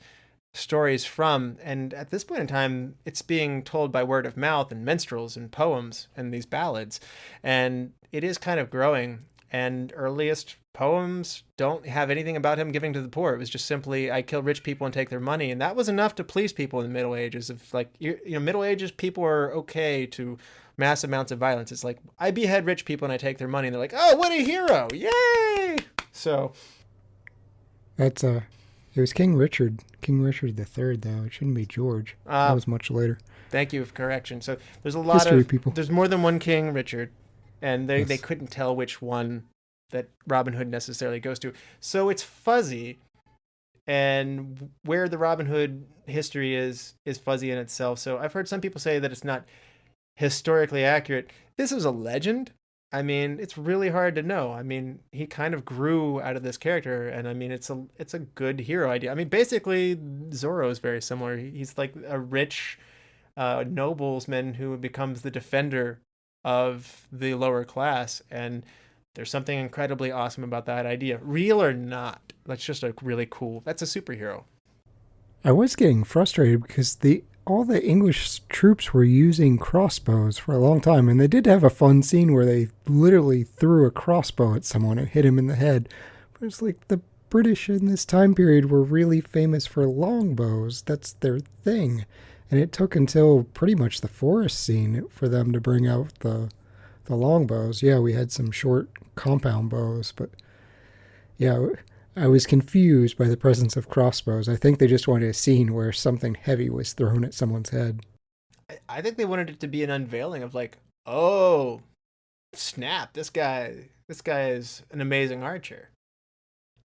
stories from, and at this point in time, it's being told by word of mouth and minstrels and poems and these ballads, and it is kind of growing. And earliest poems don't have anything about him giving to the poor. It was just simply, I kill rich people and take their money. And that was enough to please people in the Middle Ages. If Middle Ages, people are okay to mass amounts of violence. It's like, I behead rich people and I take their money. And they're like, oh, what a hero. Yay. So. It was King Richard III, though. It shouldn't be George. That was much later. Thank you for correction. So there's a lot History people. There's more than one King Richard. And they couldn't tell which one that Robin Hood necessarily goes to. So it's fuzzy. And where the Robin Hood history is fuzzy in itself. So I've heard some people say that it's not historically accurate. This is a legend. I mean, it's really hard to know. I mean, he kind of grew out of this character. And I mean, it's a good hero idea. I mean, basically, Zorro is very similar. He's like a rich noblesman who becomes the defender of the lower class, and there's something incredibly awesome about that idea. Real or not, that's just that's a superhero. I was getting frustrated because all the English troops were using crossbows for a long time, and they did have a fun scene where they literally threw a crossbow at someone and hit him in the head. But it's like the British in this time period were really famous for longbows. That's their thing. And it took until pretty much the forest scene for them to bring out the longbows. Yeah, we had some short compound bows, but yeah, I was confused by the presence of crossbows. I think they just wanted a scene where something heavy was thrown at someone's head. I think they wanted it to be an unveiling of like, oh, snap, this guy is an amazing archer.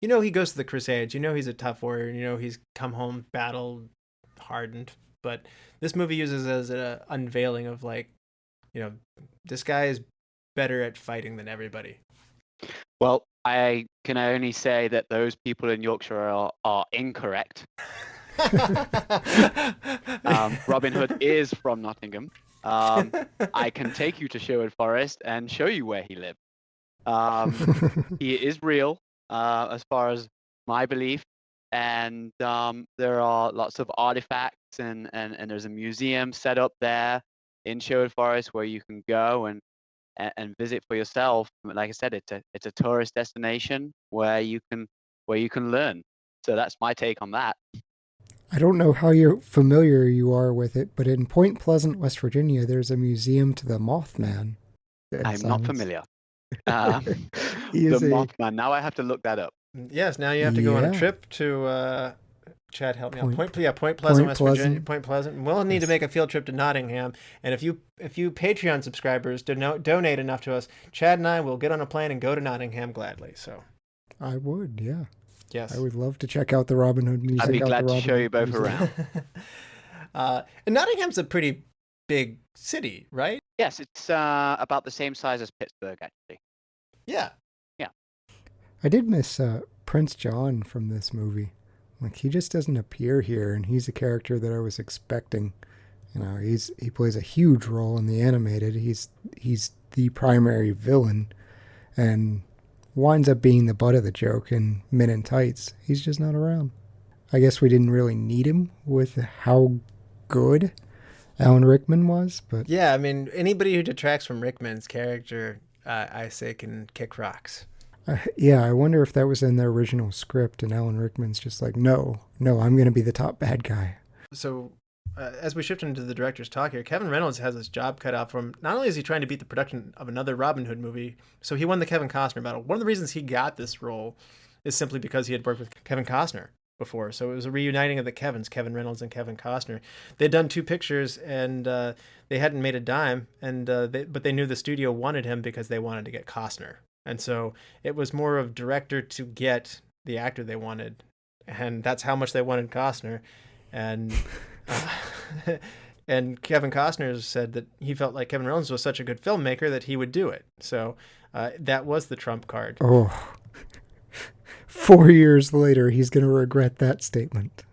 You know, he goes to the Crusades. You know, he's a tough warrior. You know, he's come home battle hardened. But this movie uses it as an unveiling of like, you know, this guy is better at fighting than everybody. Well, I can only say that those people in Yorkshire are incorrect. Robin Hood is from Nottingham. I can take you to Sherwood Forest and show you where he lived. He is real, as far as my belief, and there are lots of artifacts, and there's a museum set up there in Sherwood Forest where you can go and visit for yourself. Like I said, it's a tourist destination where you can learn. So that's my take on that. I don't know how familiar you are with it, but in Point Pleasant, West Virginia, there's a museum to the Mothman. I'm not familiar. He The is Mothman. Now I have to look that up. Yes, now you have to go on a Yeah. trip to Chad, help me out. Point Pleasant, Point West Virginia. Pleasant. Point Pleasant. We'll need to Yes. make a field trip to Nottingham, and if you Patreon subscribers donate enough to us, Chad and I will get on a plane and go to Nottingham gladly. So, I would, yeah. yes, I would love to check out the Robin Hood Museum. I'd be glad to show you both around. And Nottingham's a pretty big city, right? Yes, it's about the same size as Pittsburgh, actually. Yeah. I did miss Prince John from this movie. Like, he just doesn't appear here, and he's a character that I was expecting. You know, he plays a huge role in the animated. He's the primary villain, and winds up being the butt of the joke in Men in Tights. He's just not around. I guess we didn't really need him with how good Alan Rickman was, but Yeah, I mean, anybody who detracts from Rickman's character, I say, can kick rocks. yeah, I wonder if that was in their original script, and Alan Rickman's just like, no, I'm going to be the top bad guy. So, as we shift into the director's talk here, Kevin Reynolds has his job cut out for him. Not only is he trying to beat the production of another Robin Hood movie, so he won the Kevin Costner battle. One of the reasons he got this role is simply because he had worked with Kevin Costner before. So it was a reuniting of the Kevins, Kevin Reynolds and Kevin Costner. They'd done 2 pictures, and they hadn't made a dime, and but they knew the studio wanted him because they wanted to get Costner. And so it was more of director to get the actor they wanted, and that's how much they wanted Costner. And and Kevin Costner said that he felt like Kevin Reynolds was such a good filmmaker that he would do it. So that was the trump card. Oh, 4 years later, he's going to regret that statement.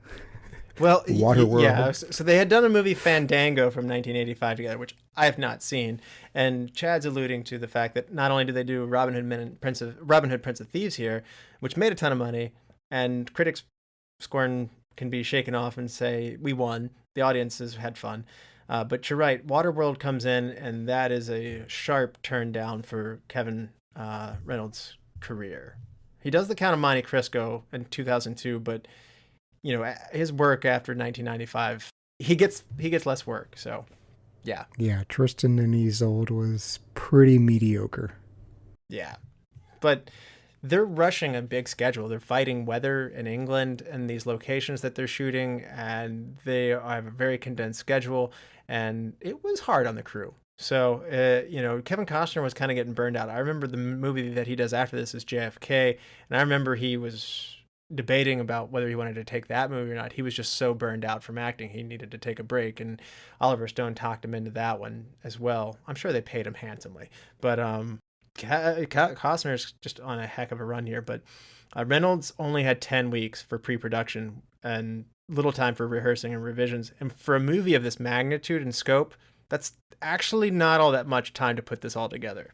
Well, Waterworld. yeah. So they had done a movie Fandango from 1985 together, which I have not seen. And Chad's alluding to the fact that not only did they do Robin Hood Prince of Thieves here, which made a ton of money, and critics scorn can be shaken off and say we won. The audience has had fun. But you're right. Waterworld comes in, and that is a sharp turn down for Kevin Reynolds' career. He does The Count of Monte Cristo in 2002, but you know, his work after 1995, he gets less work. So, yeah. Yeah, Tristan and Isolde was pretty mediocre. Yeah. But they're rushing a big schedule. They're fighting weather in England and these locations that they're shooting, and they have a very condensed schedule, and it was hard on the crew. So, you know, Kevin Costner was kind of getting burned out. I remember the movie that he does after this is JFK, and I remember he was debating about whether he wanted to take that movie or not. He was just so burned out from acting, he needed to take a break, and Oliver Stone talked him into that one as well. I'm sure they paid him handsomely, but Costner's just on a heck of a run here. But Reynolds only had 10 weeks for pre-production and little time for rehearsing and revisions, and for a movie of this magnitude and scope, that's actually not all that much time to put this all together.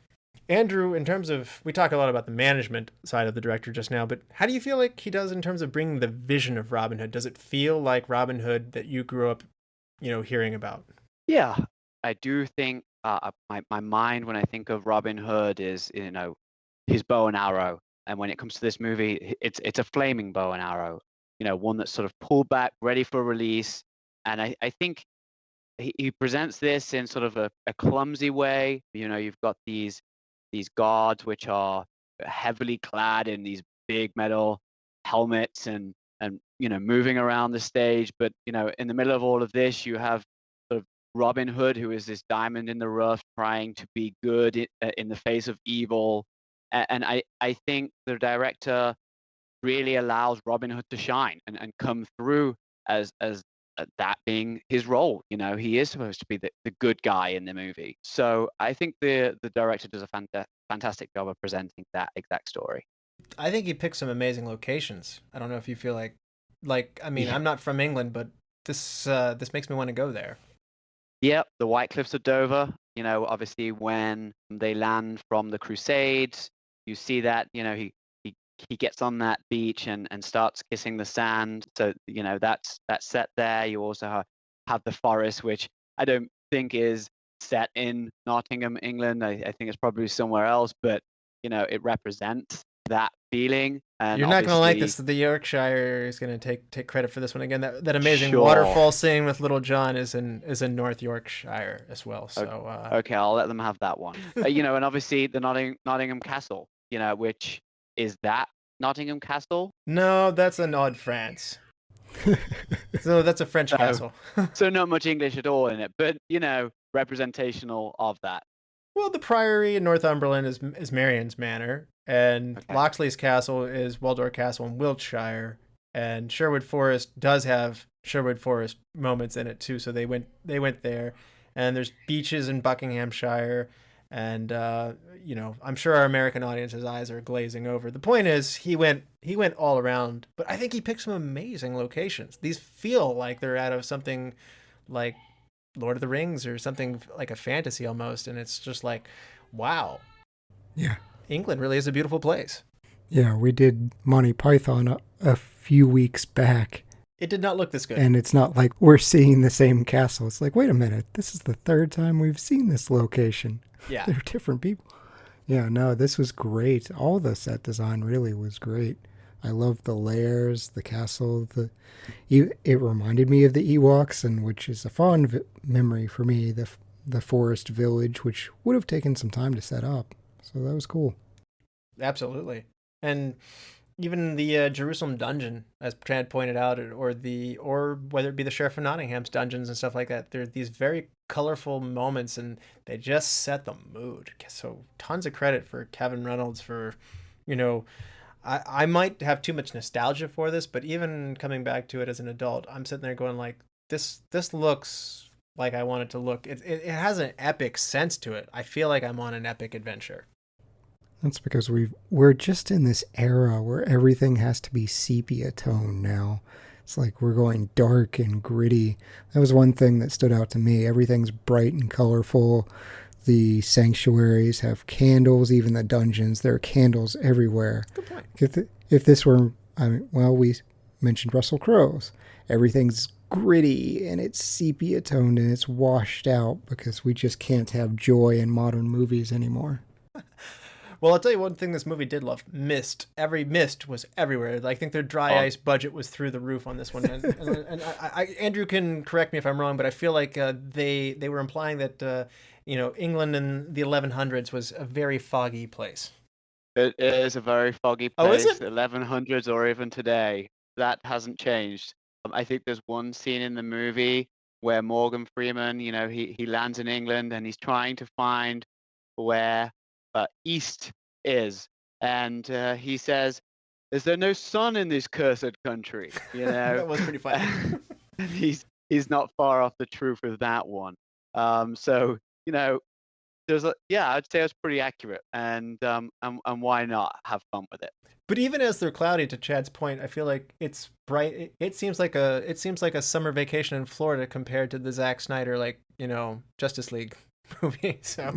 Andrew, in terms of, we talk a lot about the management side of the director just now, but how do you feel like he does in terms of bringing the vision of Robin Hood? Does it feel like Robin Hood that you grew up, you know, hearing about? Yeah, I do think my mind when I think of Robin Hood is, you know, his bow and arrow. And when it comes to this movie, it's a flaming bow and arrow, you know, one that's sort of pulled back, ready for release. And I think he presents this in sort of a clumsy way. You know, you've got these guards which are heavily clad in these big metal helmets and you know, moving around the stage. But you know, in the middle of all of this, you have sort of Robin Hood, who is this diamond in the rough, trying to be good in the face of evil. And I think the director really allows Robin Hood to shine and come through as that being his role. You know, he is supposed to be the good guy in the movie. So I think the director does a fantastic job of presenting that exact story. I think he picked some amazing locations. I don't know if you feel like I mean, Yeah. I'm not from England, but this makes me want to go there. Yep, the White Cliffs of Dover. Obviously when they land from the Crusades, you see that, he gets on that beach and starts kissing the sand. So, that's set there. You also have the forest, which I don't think is set in Nottingham, England. I think it's probably somewhere else, but, it represents that feeling. And You're not going to like this. obviously, The Yorkshire is going to take credit for this one again. That amazing sure. waterfall scene with Little John is in North Yorkshire as well. So Okay, I'll let them have that one. And obviously the Nottingham Castle, which is that Nottingham Castle. no, that's an odd France. So that's a French No. castle. So not much English at all in it, but representational of that. Well, the Priory in Northumberland is Marion's Manor, and Okay. Loxley's Castle is Waldorf Castle in Wiltshire, and Sherwood Forest does have Sherwood Forest moments in it too. So they went there, and there's beaches in Buckinghamshire, and I'm sure our American audience's eyes are glazing over. The point is, he went all around, but I think he picked some amazing locations. These feel like they're out of something like Lord of the Rings or something like a fantasy almost, and it's just like, wow. Yeah. England really is a beautiful place. Yeah, we did Monty Python a few weeks back, It did not look this good. and it's not like we're seeing the same castle. It's like, wait a minute, this is the third time we've seen this location. Yeah. They're different people. Yeah, no, this was great. All the set design really was great. I loved the layers, the castle. It reminded me of the Ewoks, and which is a fond memory for me. The forest village, which would have taken some time to set up. So that was cool. Absolutely. And even the Jerusalem dungeon, as Trad pointed out, or whether it be the Sheriff of Nottingham's dungeons and stuff like that, there are these very colorful moments, and they just set the mood. So tons of credit for Kevin Reynolds for, I might have too much nostalgia for this, but even coming back to it as an adult, I'm sitting there going like, this looks like I want it to look. It has an epic sense to it. I feel like I'm on an epic adventure. That's because we're just in this era where everything has to be sepia tone now. It's like we're going dark and gritty. That was one thing that stood out to me. Everything's bright and colorful. The sanctuaries have candles, even the dungeons, there are candles everywhere. Good point. If this were, we mentioned Russell Crowe's. Everything's gritty and it's sepia toned and it's washed out because we just can't have joy in modern movies anymore. Well, I'll tell you one thing this movie did love. Mist. Every mist was everywhere. I think their dry ice budget was through the roof on this one. And Andrew can correct me if I'm wrong, but I feel like they were implying that England in the 1100s was a very foggy place. It is a very foggy Oh, is place. it? 1100s or even today, that hasn't changed. I think there's one scene in the movie where Morgan Freeman, he lands in England and he's trying to find where east is, and he says, "Is there no sun in this cursed country?" That was pretty funny. And he's not far off the truth with that one. So there's I'd say it's pretty accurate, and why not have fun with it? But even as they're cloudy, to Chad's point, I feel like it's bright. It seems like a summer vacation in Florida compared to the Zack Snyder Justice League movie. So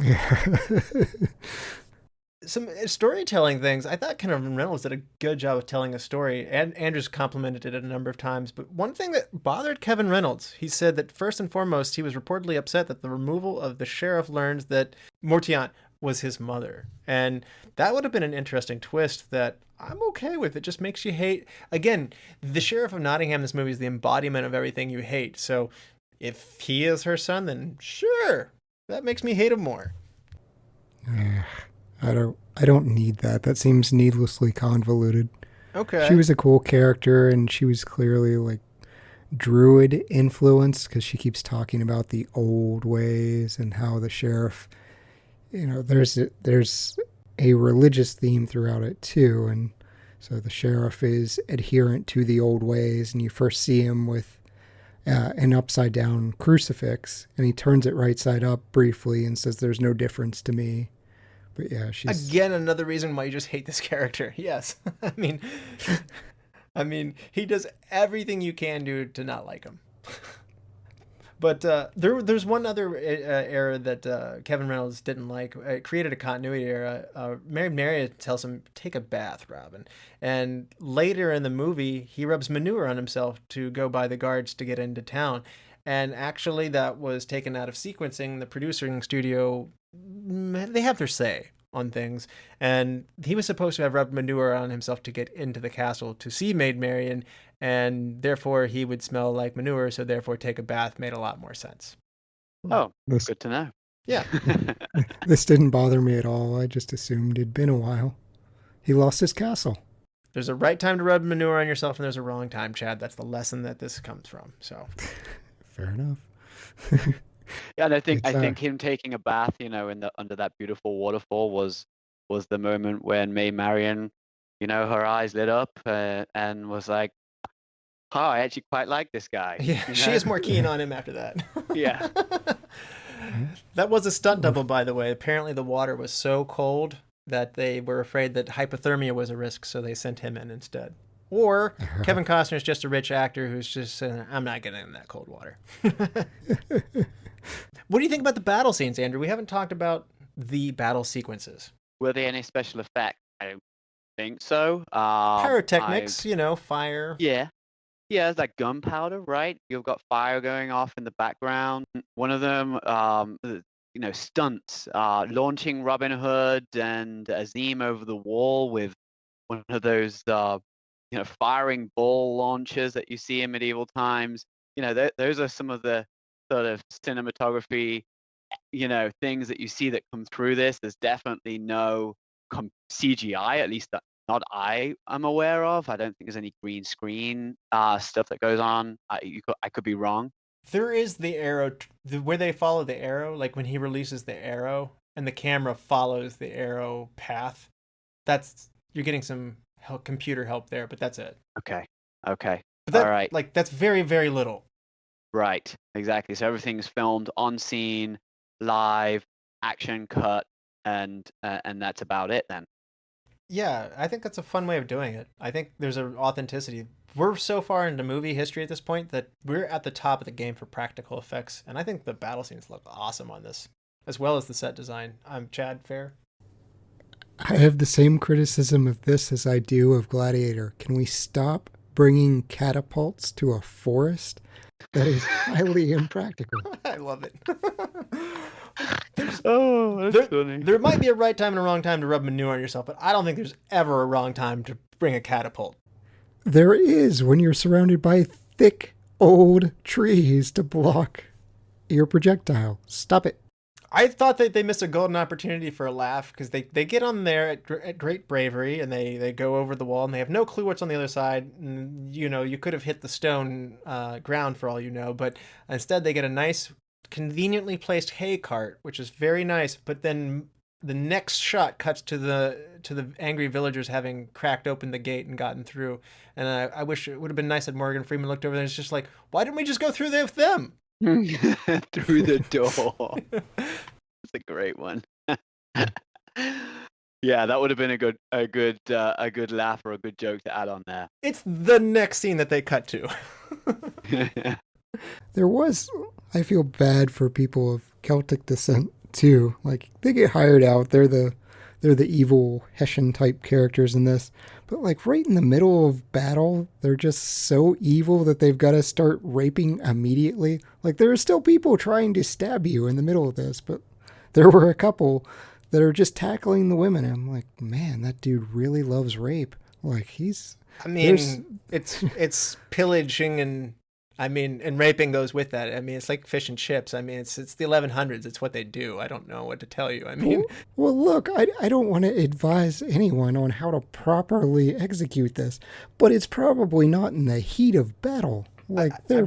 some storytelling things. I thought Kevin Reynolds did a good job of telling a story, and Andrew's complimented it a number of times. But one thing that bothered Kevin Reynolds, he said that first and foremost, he was reportedly upset that the removal of the sheriff learns that Mortiant was his mother, and that would have been an interesting twist that I'm okay with. It just makes you hate. Again, the Sheriff of Nottingham in this movie is the embodiment of everything you hate. So if he is her son, then sure, that makes me hate him more. I don't need that. That seems needlessly convoluted. Okay. She was a cool character, and she was clearly like Druid influence because she keeps talking about the old ways and how the sheriff, there's a religious theme throughout it too, and so the sheriff is adherent to the old ways, and you first see him with an upside down crucifix, and he turns it right side up briefly and says, "There's no difference to me." But yeah, she's again another reason why you just hate this character. Yes. I mean, he does everything you can do to not like him. But there's one other error that Kevin Reynolds didn't like. It created a continuity error. Mary tells him, take a bath, Robin. And later in the movie, he rubs manure on himself to go by the guards to get into town. And actually, that was taken out of sequencing. The producing studio, they have their say on things. And he was supposed to have rubbed manure on himself to get into the castle to see Maid Marian. And therefore, he would smell like manure. So therefore, take a bath made a lot more sense. Oh, This, good to know. Yeah. this didn't bother me at all. I just assumed it'd been a while. He lost his castle. There's a right time to rub manure on yourself, and there's a wrong time, Chad. That's the lesson that this comes from. So, Fair enough. Yeah, and I think It's, him taking a bath, under that beautiful waterfall was the moment when May Marian, her eyes lit up and was like, "Oh, I actually quite like this guy." yeah, she is more keen on him after that. Yeah. That was a stunt double, by the way. Apparently, the water was so cold that they were afraid that hypothermia was a risk, so they sent him in instead. Or Kevin Costner is just a rich actor who's just saying, I'm not getting in that cold water. What do you think about the battle scenes, Andrew? We haven't talked about the battle sequences. Were there any special effects? I don't think so. Pyrotechnics, fire. Yeah. Yeah, it's like gunpowder, right? You've got fire going off in the background. One of them, stunts, launching Robin Hood and Azim over the wall with one of those, firing ball launchers that you see in medieval times. Those are some of the sort of cinematography, things that you see that come through this. There's definitely no CGI, at least that not I am aware of. I don't think there's any green screen stuff that goes on. I could be wrong. There is the arrow, where they follow the arrow, like when he releases the arrow and the camera follows the arrow path. You're getting some computer help there, but that's it. Okay. But that, All right. Like, that's very, very little. Right. Exactly. So everything's filmed on scene, live, action cut, and that's about it then. Yeah, I think that's a fun way of doing it. I think there's an authenticity. We're so far into movie history at this point that we're at the top of the game for practical effects, and I think the battle scenes look awesome on this, as well as the set design. Chad, fair? I have the same criticism of this as I do of Gladiator. Can we stop bringing catapults to a forest? That is highly impractical. I love it. That's funny. There might be a right time and a wrong time to rub manure on yourself, but I don't think there's ever a wrong time to bring a catapult. There is when you're surrounded by thick, old trees to block your projectile. Stop it. I thought that they missed a golden opportunity for a laugh because they get on there at great bravery and they go over the wall and they have no clue what's on the other side. And, you could have hit the stone ground for all you know, but instead they get a nice, conveniently placed hay cart, which is very nice. But then the next shot cuts to the angry villagers having cracked open the gate and gotten through. And I wish it would have been nice that Morgan Freeman looked over there and it's just like, why didn't we just go through there with them? Through the door. That's a great one. Yeah, that would have been a good laugh or a good joke to add on there. It's the next scene that they cut to. I feel bad for people of Celtic descent too. Like, they get hired out. They're the evil Hessian type characters in this. But like right in the middle of battle, they're just so evil that they've got to start raping immediately. Like, there are still people trying to stab you in the middle of this, but there were a couple that are just tackling the women. I'm like, man, that dude really loves rape. Like, it's pillaging and raping goes with that. I mean, it's like fish and chips. I mean, it's the 1100s. It's what they do. I don't know what to tell you. I mean, well, look, I don't want to advise anyone on how to properly execute this, but it's probably not in the heat of battle. Like, I'm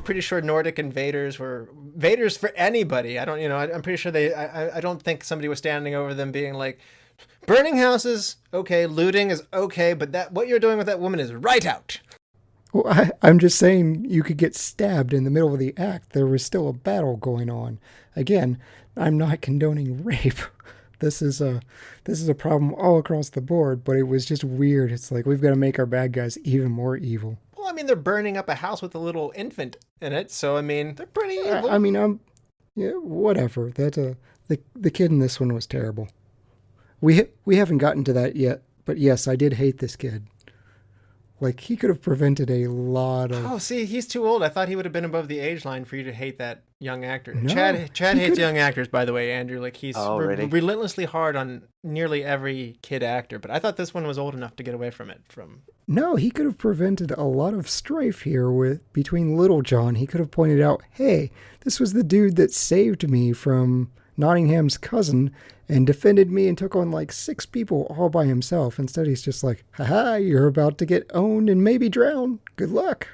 pretty sure Nordic invaders were invaders for anybody. I'm pretty sure I don't think somebody was standing over them being like, burning houses, okay, looting is okay, but what you're doing with that woman is right out. Well, I'm just saying you could get stabbed in the middle of the act. There was still a battle going on. Again, I'm not condoning rape. This is a problem all across the board, but it was just weird. It's like, we've got to make our bad guys even more evil. Well, mean, they're burning up a house with a little infant in it, so I mean, they're pretty evil. I mean, yeah, whatever. The kid in this one was terrible. We haven't gotten to that yet, but yes, I did hate this kid. Like, he could have prevented a lot of... Oh, see, he's too old. I thought he would have been above the age line for you to hate that young actor. No, Chad hates young actors, by the way, Andrew. Like, he's really? relentlessly hard on nearly every kid actor. But I thought this one was old enough to get away from it. No, he could have prevented a lot of strife here between Little John. He could have pointed out, hey, this was the dude that saved me from Nottingham's cousin and defended me and took on like 6 people all by himself. Instead, he's just like, haha, you're about to get owned and maybe drown. Good luck.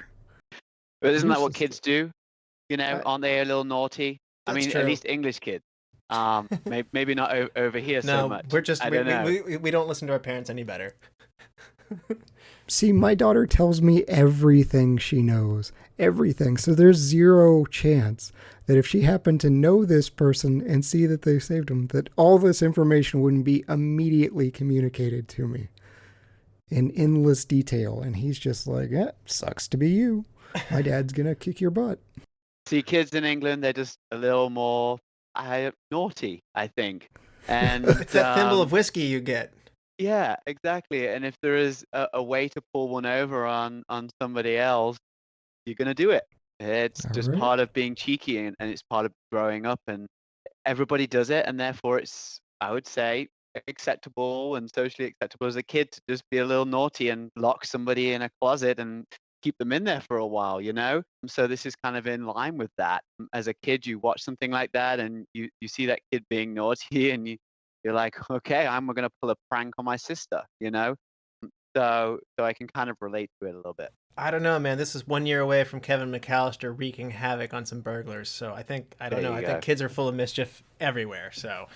But isn't that what kids do? You know, aren't they a little naughty? I mean, true. at least English kids. Maybe not over here so much. We're just, I don't know. we don't listen to our parents any better. See, my daughter tells me everything she knows. Everything. So there's zero chance that if she happened to know this person and see that they saved him, that all this information wouldn't be immediately communicated to me in endless detail. And he's just like, sucks to be you. My dad's going to kick your butt. See, kids in England, they're just a little more naughty, I think. And It's that thimble of whiskey you get. Yeah, exactly. And if there is a way to pull one over on somebody else, you're going to do it. It's just Alright. part of being cheeky, and it's part of growing up, and everybody does it, and therefore it's, I would say, acceptable and socially acceptable as a kid to just be a little naughty and lock somebody in a closet and keep them in there for a while, you know? So this is kind of in line with that. As a kid, you watch something like that and you see that kid being naughty and you're like, okay, I'm going to pull a prank on my sister, you know? So I can kind of relate to it a little bit. I don't know, man. This is 1 year away from Kevin McAllister wreaking havoc on some burglars. So I think I think kids are full of mischief everywhere. So,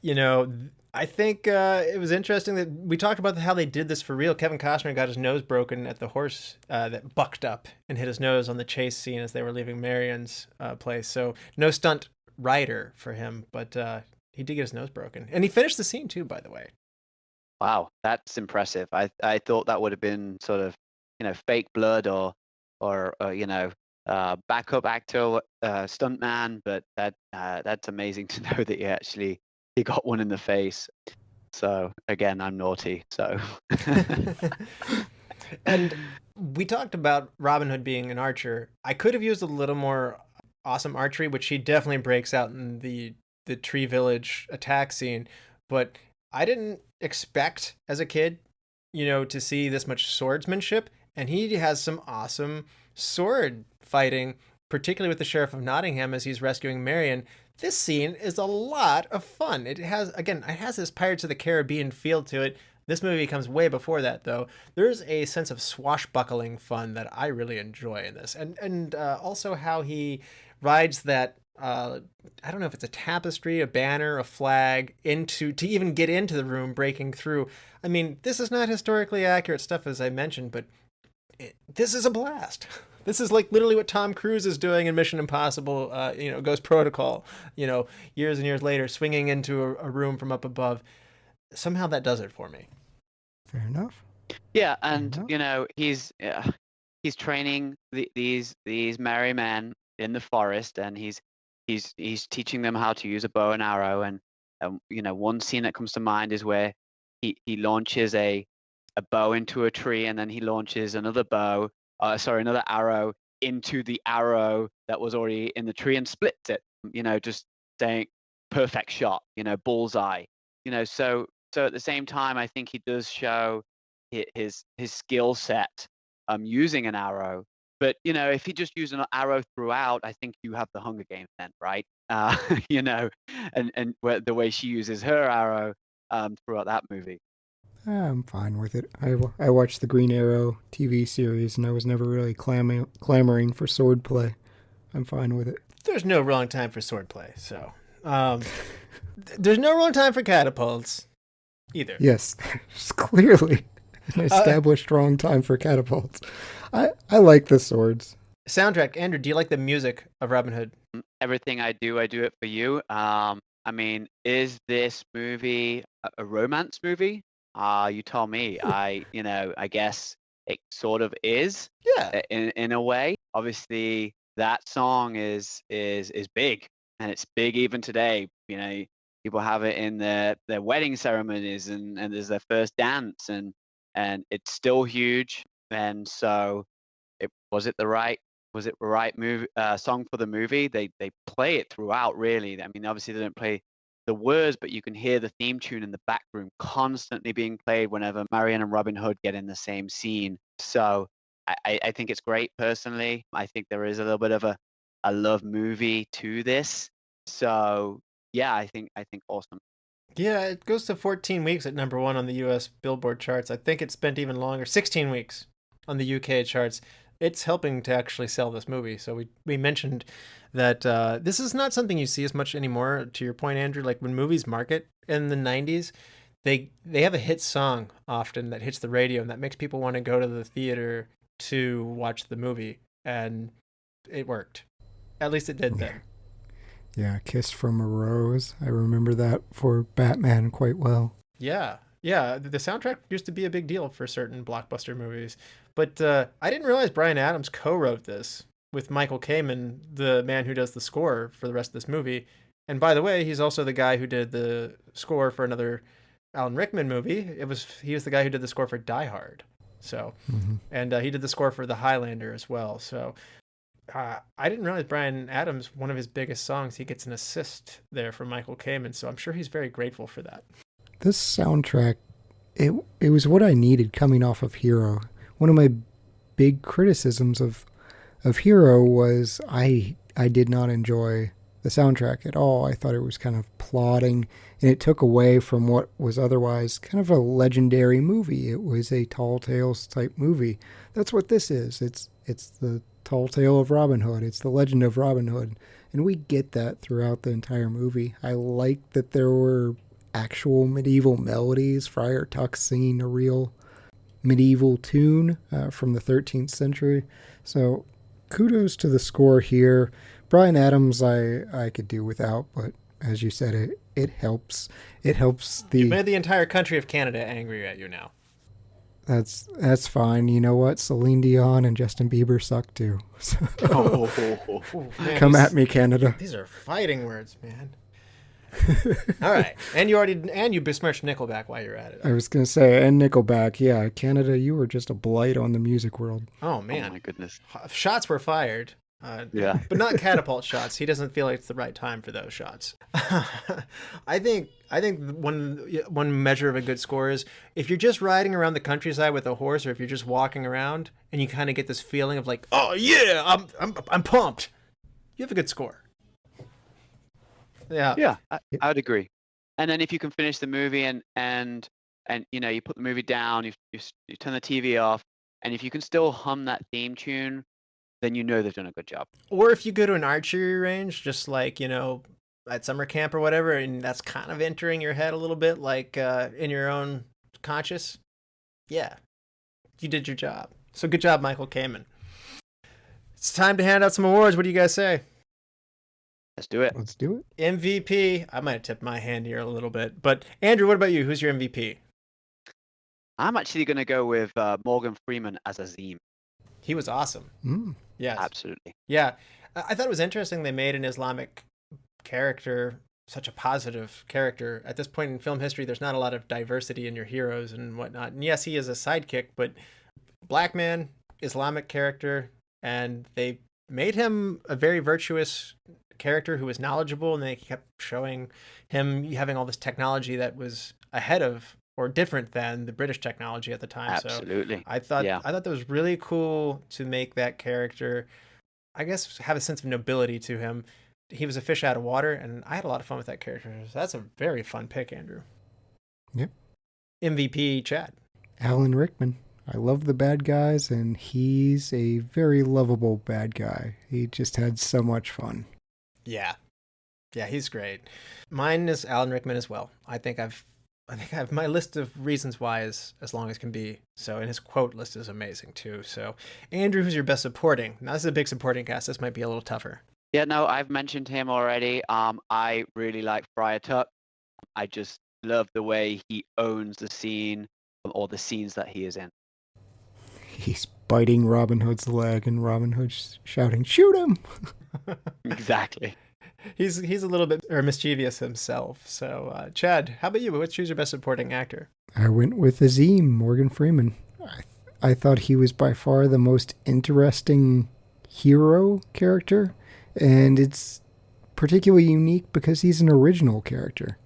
you know, I think it was interesting that we talked about how they did this for real. Kevin Costner got his nose broken at the horse that bucked up and hit his nose on the chase scene as they were leaving Marion's place. So no stunt rider for him, but he did get his nose broken, and he finished the scene too, by the way. Wow, that's impressive. I thought that would have been sort of, you know, fake blood or you know, backup actor, stuntman, but that's amazing to know that he got one in the face. So again, I'm naughty. So. And we talked about Robin Hood being an archer. I could have used a little more awesome archery, which he definitely breaks out in the Tree Village attack scene, but I didn't expect as a kid, you know, to see this much swordsmanship, and he has some awesome sword fighting, particularly with the Sheriff of Nottingham as he's rescuing Marion. This scene is a lot of fun. It has this Pirates of the Caribbean feel to it. This movie comes way before that, though. There's a sense of swashbuckling fun that I really enjoy in this, and also how he rides that. I don't know if it's a tapestry, a banner, a flag, to even get into the room, breaking through. I mean, this is not historically accurate stuff, as I mentioned, but this is a blast. This is like literally what Tom Cruise is doing in Mission Impossible, Ghost Protocol, years and years later, swinging into a room from up above. Somehow that does it for me. Fair enough. Yeah, and he's training these merry men in the forest, and he's teaching them how to use a bow and arrow. And one scene that comes to mind is where he launches a bow into a tree, and then he launches another arrow into the arrow that was already in the tree and splits it. Just saying perfect shot. Bullseye. So at the same time, I think he does show his skill set using an arrow. But if he just used an arrow throughout, I think you have the Hunger Games then, right? And the way she uses her arrow throughout that movie. I'm fine with it. I watched the Green Arrow TV series, and I was never really clamoring for swordplay. I'm fine with it. There's no wrong time for swordplay, so there's no wrong time for catapults either. Yes, there's clearly an established wrong time for catapults. I like the swords. Soundtrack, Andrew, do you like the music of Robin Hood? Everything I do it for you. Is this movie a romance movie? You tell me. I guess it sort of is. Yeah. In a way. Obviously, that song is big, and it's big even today. You know, people have it in their wedding ceremonies, and there's their first dance, and it's still huge. And so, was it the right movie song for the movie? They play it throughout, really. I mean, obviously they don't play the words, but you can hear the theme tune in the back room constantly being played whenever Marion and Robin Hood get in the same scene. So I think it's great personally. I think there is a little bit of a love movie to this. So yeah, I think awesome. Yeah, it goes to 14 weeks at number 1 on the US Billboard charts. I think it spent even longer, 16 weeks on the UK charts. It's helping to actually sell this movie. So we mentioned that this is not something you see as much anymore. To your point, Andrew, like when movies market in the 90s, they have a hit song often that hits the radio and that makes people want to go to the theater to watch the movie. And it worked. At least it did then. Yeah, Kiss from a Rose. I remember that for Batman quite well. Yeah. Yeah, the soundtrack used to be a big deal for certain blockbuster movies. But I didn't realize Bryan Adams co-wrote this with Michael Kamen, the man who does the score for the rest of this movie. And by the way, he's also the guy who did the score for another Alan Rickman movie. He was the guy who did the score for Die Hard. So, and he did the score for The Highlander as well. So, I didn't realize Bryan Adams, one of his biggest songs, he gets an assist there from Michael Kamen. So I'm sure he's very grateful for that. This soundtrack, it was what I needed coming off of Hero. One of my big criticisms of Hero was I did not enjoy the soundtrack at all. I thought it was kind of plodding, and it took away from what was otherwise kind of a legendary movie. It was a Tall Tales type movie. That's what this is. It's the Tall Tale of Robin Hood. It's the legend of Robin Hood, and we get that throughout the entire movie. I like that there were actual medieval melodies, Friar Tuck singing a real medieval tune from the 13th century. So kudos to the score here. Bryan Adams I could do without, but as you said, it helps. It helps the... You've made the entire country of Canada angry at you now. That's fine. You know what? Celine Dion and Justin Bieber suck too. So Man, come at me, Canada. These are fighting words, man. All right, and you besmirched Nickelback while you're at it. I was gonna say, and Nickelback, yeah, Canada, you were just a blight on the music world. Oh man, oh my goodness, shots were fired. Yeah, but not catapult shots. He doesn't feel like it's the right time for those shots. I think one measure of a good score is if you're just riding around the countryside with a horse, or if you're just walking around and you kind of get this feeling of like, oh yeah, I'm pumped. You have a good score. Yeah, I would agree. And then if you can finish the movie and you know, you put the movie down, you turn the TV off, and if you can still hum that theme tune, then you know they've done a good job. Or if you go to an archery range, just like, you know, at summer camp or whatever, and that's kind of entering your head a little bit, like in your own conscious, yeah, you did your job. So good job, Michael Kamen. It's time to hand out some awards. What do you guys say? Let's do it. Let's do it. MVP. I might have tipped my hand here a little bit, but Andrew, what about you? Who's your MVP? I'm actually going to go with Morgan Freeman as Azim. He was awesome. Yes. Absolutely. Yeah. I thought it was interesting they made an Islamic character such a positive character. At this point in film history, there's not a lot of diversity in your heroes and whatnot. And yes, he is a sidekick, but black man, Islamic character, and they made him a very virtuous character who was knowledgeable, and they kept showing him having all this technology that was ahead of or different than the British technology at the time. Absolutely. So I thought that was really cool to make that character, I guess, have a sense of nobility to him. He was a fish out of water, and I had a lot of fun with that character. So that's a very fun pick, Andrew. Yep. MVP, Chad. Alan Rickman. I love the bad guys, and he's a very lovable bad guy. He just had so much fun. Yeah, he's great. Mine is Alan Rickman as well. I think I have my list of reasons why is as long as can be. So, and his quote list is amazing too. So, Andrew, who's your best supporting? Now, this is a big supporting cast. This might be a little tougher. Yeah, no, I've mentioned him already. I really like Friar Tuck. I just love the way he owns the scene or the scenes that he is in. He's biting Robin Hood's leg, and Robin Hood's shouting, "Shoot him!" Exactly. He's a little bit mischievous himself. So, Chad, how about you? Let's choose your best supporting actor. I went with Azim, Morgan Freeman. I thought he was by far the most interesting hero character, and it's particularly unique because he's an original character.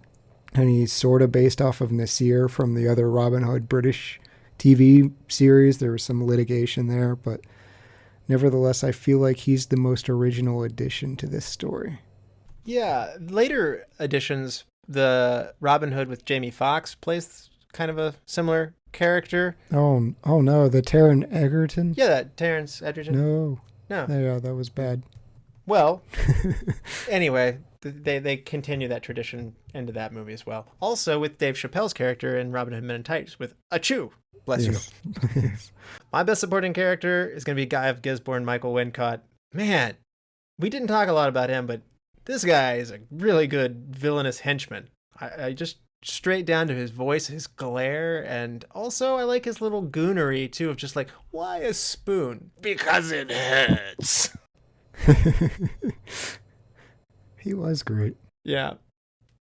And he's sort of based off of Nasir from the other Robin Hood British TV series. There was some litigation there, but nevertheless, I feel like he's the most original addition to this story. Yeah, later editions, the Robin Hood with Jamie Foxx plays kind of a similar character. Oh no, the Taron Egerton? Yeah, that Terrence Edgerton. No. No. Yeah, that was bad. Well, anyway, they continue that tradition into that movie as well. Also with Dave Chappelle's character in Robin Hood Men in Tights with Achoo. Bless you. Yes. My best supporting character is going to be Guy of Gisborne, Michael Wincott. Man, we didn't talk a lot about him, but this guy is a really good villainous henchman. I just straight down to his voice, his glare, and also I like his little goonery too of just like, why a spoon? Because it hurts. He was great. Yeah.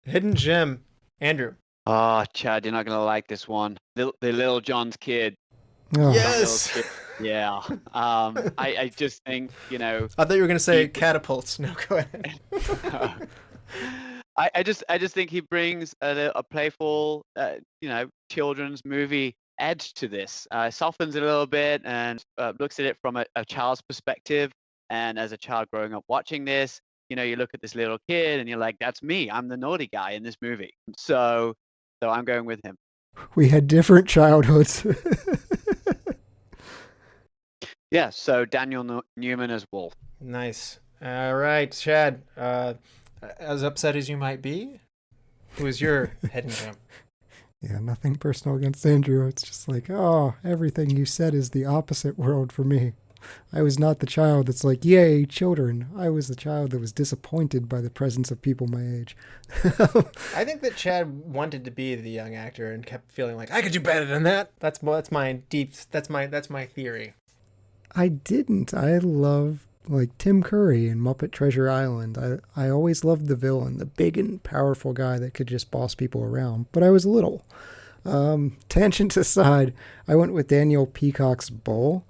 Hidden gem. Andrew. Oh, Chad, you're not going to like this one. The Little John's kid. Oh. Yes. Yeah. I just think, I thought you were going to say catapults. No, go ahead. I just think he brings a playful, children's movie edge to this. Softens it a little bit and looks at it from a child's perspective. And as a child growing up watching this, you look at this little kid and you're like, that's me. I'm the naughty guy in this movie. So I'm going with him. We had different childhoods. Yeah, so Daniel Newman as Wolf. Nice. All right, Chad. As upset as you might be, who is your hidden gem? Yeah, nothing personal against Andrew. It's just like, everything you said is the opposite world for me. I was not the child that's like, yay, children. I was the child that was disappointed by the presence of people my age. I think that Chad wanted to be the young actor and kept feeling like, I could do better than that. That's my theory. I didn't. I love like Tim Curry in Muppet Treasure Island. I always loved the villain, the big and powerful guy that could just boss people around. But I was little. Tangent aside, I went with Daniel Peacock's Bull.